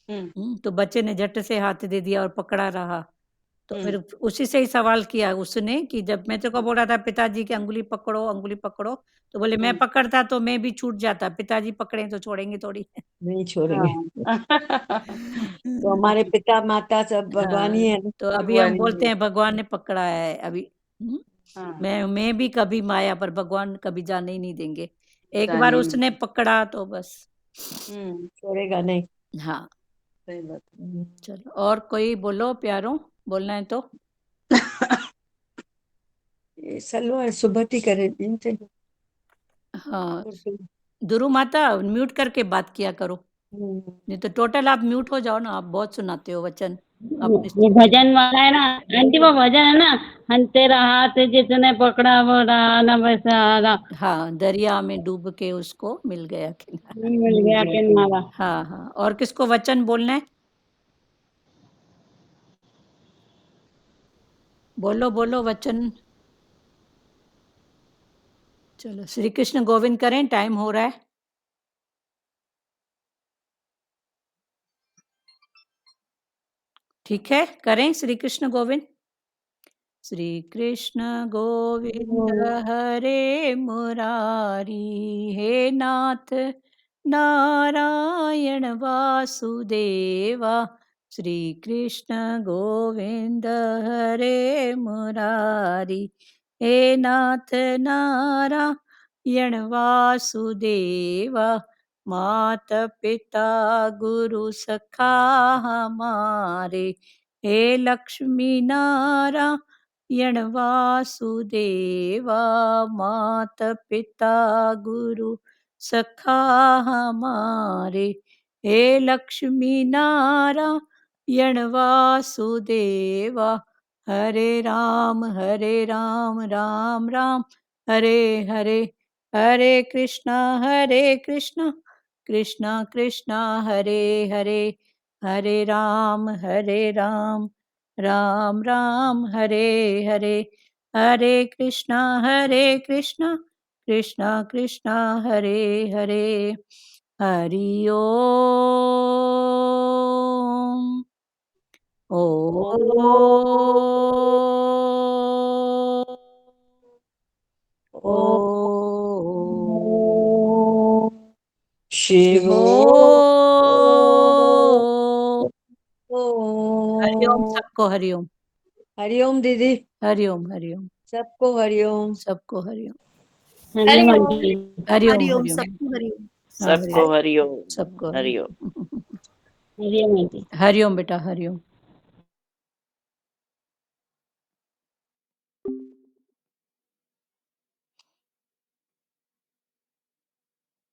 हम्म। तो बच्चे ने झट से हाथ दे दिया और पकड़ा रहा। तो हम्म। फिर उसी से ही सवाल किया उसने कि जब मैं तेरे को बोला था पिताजी की अंगुली पकड़ो, तो बोले मैं हम्म। पकड़ता तो मैं भी छूट जाता, पिताजी पकड़े तो छोड़ेंगे थोड़ी। नहीं छोड़ेंगे। हाँ। तो हमारे पिता माता सब भगवान ही हाँ, है ना। तो अभी हम भगवान ही बोलते है। हैं भगवान ने पकड़ा है अभी। हम्म, हाँ, मैं भी कभी माया, पर भगवान कभी जाने ही नहीं देंगे। एक बार जाने उसने नहीं। पकड़ा तो बस। छोड़ेगा नहीं। हाँ, सही बात हम्म। चलो और कोई बोलो प्यारो, बोलना है तो। ये सलो है, सुबह करे दिन से। हाँ, और फिर- दुरु माता म्यूट करके बात किया करो, हम्म। नहीं तो टोटल आप म्यूट हो जाओ ना, आप बहुत सुनाते हो वचन। आप वो निश्चिंत भजन वाला है ना आंटी, वो भजन है ना, तेरा हाथ जिसने पकड़ा वो रहा न बेसहारा, हाँ, दरिया में डूब के उसको मिल गया किनारा। मिल गया किनारा। हाँ हाँ, और किसको वचन बोलना है? बोलो बोलो वचन। चलो श्री कृष्ण गोविंद करें, टाइम हो रहा है। ठीक है, करें श्री कृष्ण गोविंद। श्री कृष्ण गोविंद हरे मुरारी, हे नाथ नारायण वासुदेवा। श्री कृष्ण गोविंद हरे मुरारी, हे नाथ नारायण वासुदेवा। मात पिता गुरु सखा हमारे, हे लक्ष्मी नारायण वासुदेवा। मात पिता गुरु सखा हमारे, हे लक्ष्मी नारायण वासुदेवा। हरे राम राम राम हरे हरे, हरे कृष्णा कृष्णा कृष्णा हरे हरे, हरे राम राम राम हरे हरे, हरे कृष्णा कृष्णा कृष्णा हरे हरे। हरि ओम। ओ ओम शिवो शिवो। हरिओम ओम सबको, हरिओम। हरिओम दीदी, हरिओम हरिओम सबको हरिओम। सबको हरिओम हरिओम आंटी हरिओम हरिओम हरिओम सबको हरिओम हाँ, सबको हरिओम सबको हरिओम हरिओम आंटी हरिओम बेटा हरिओम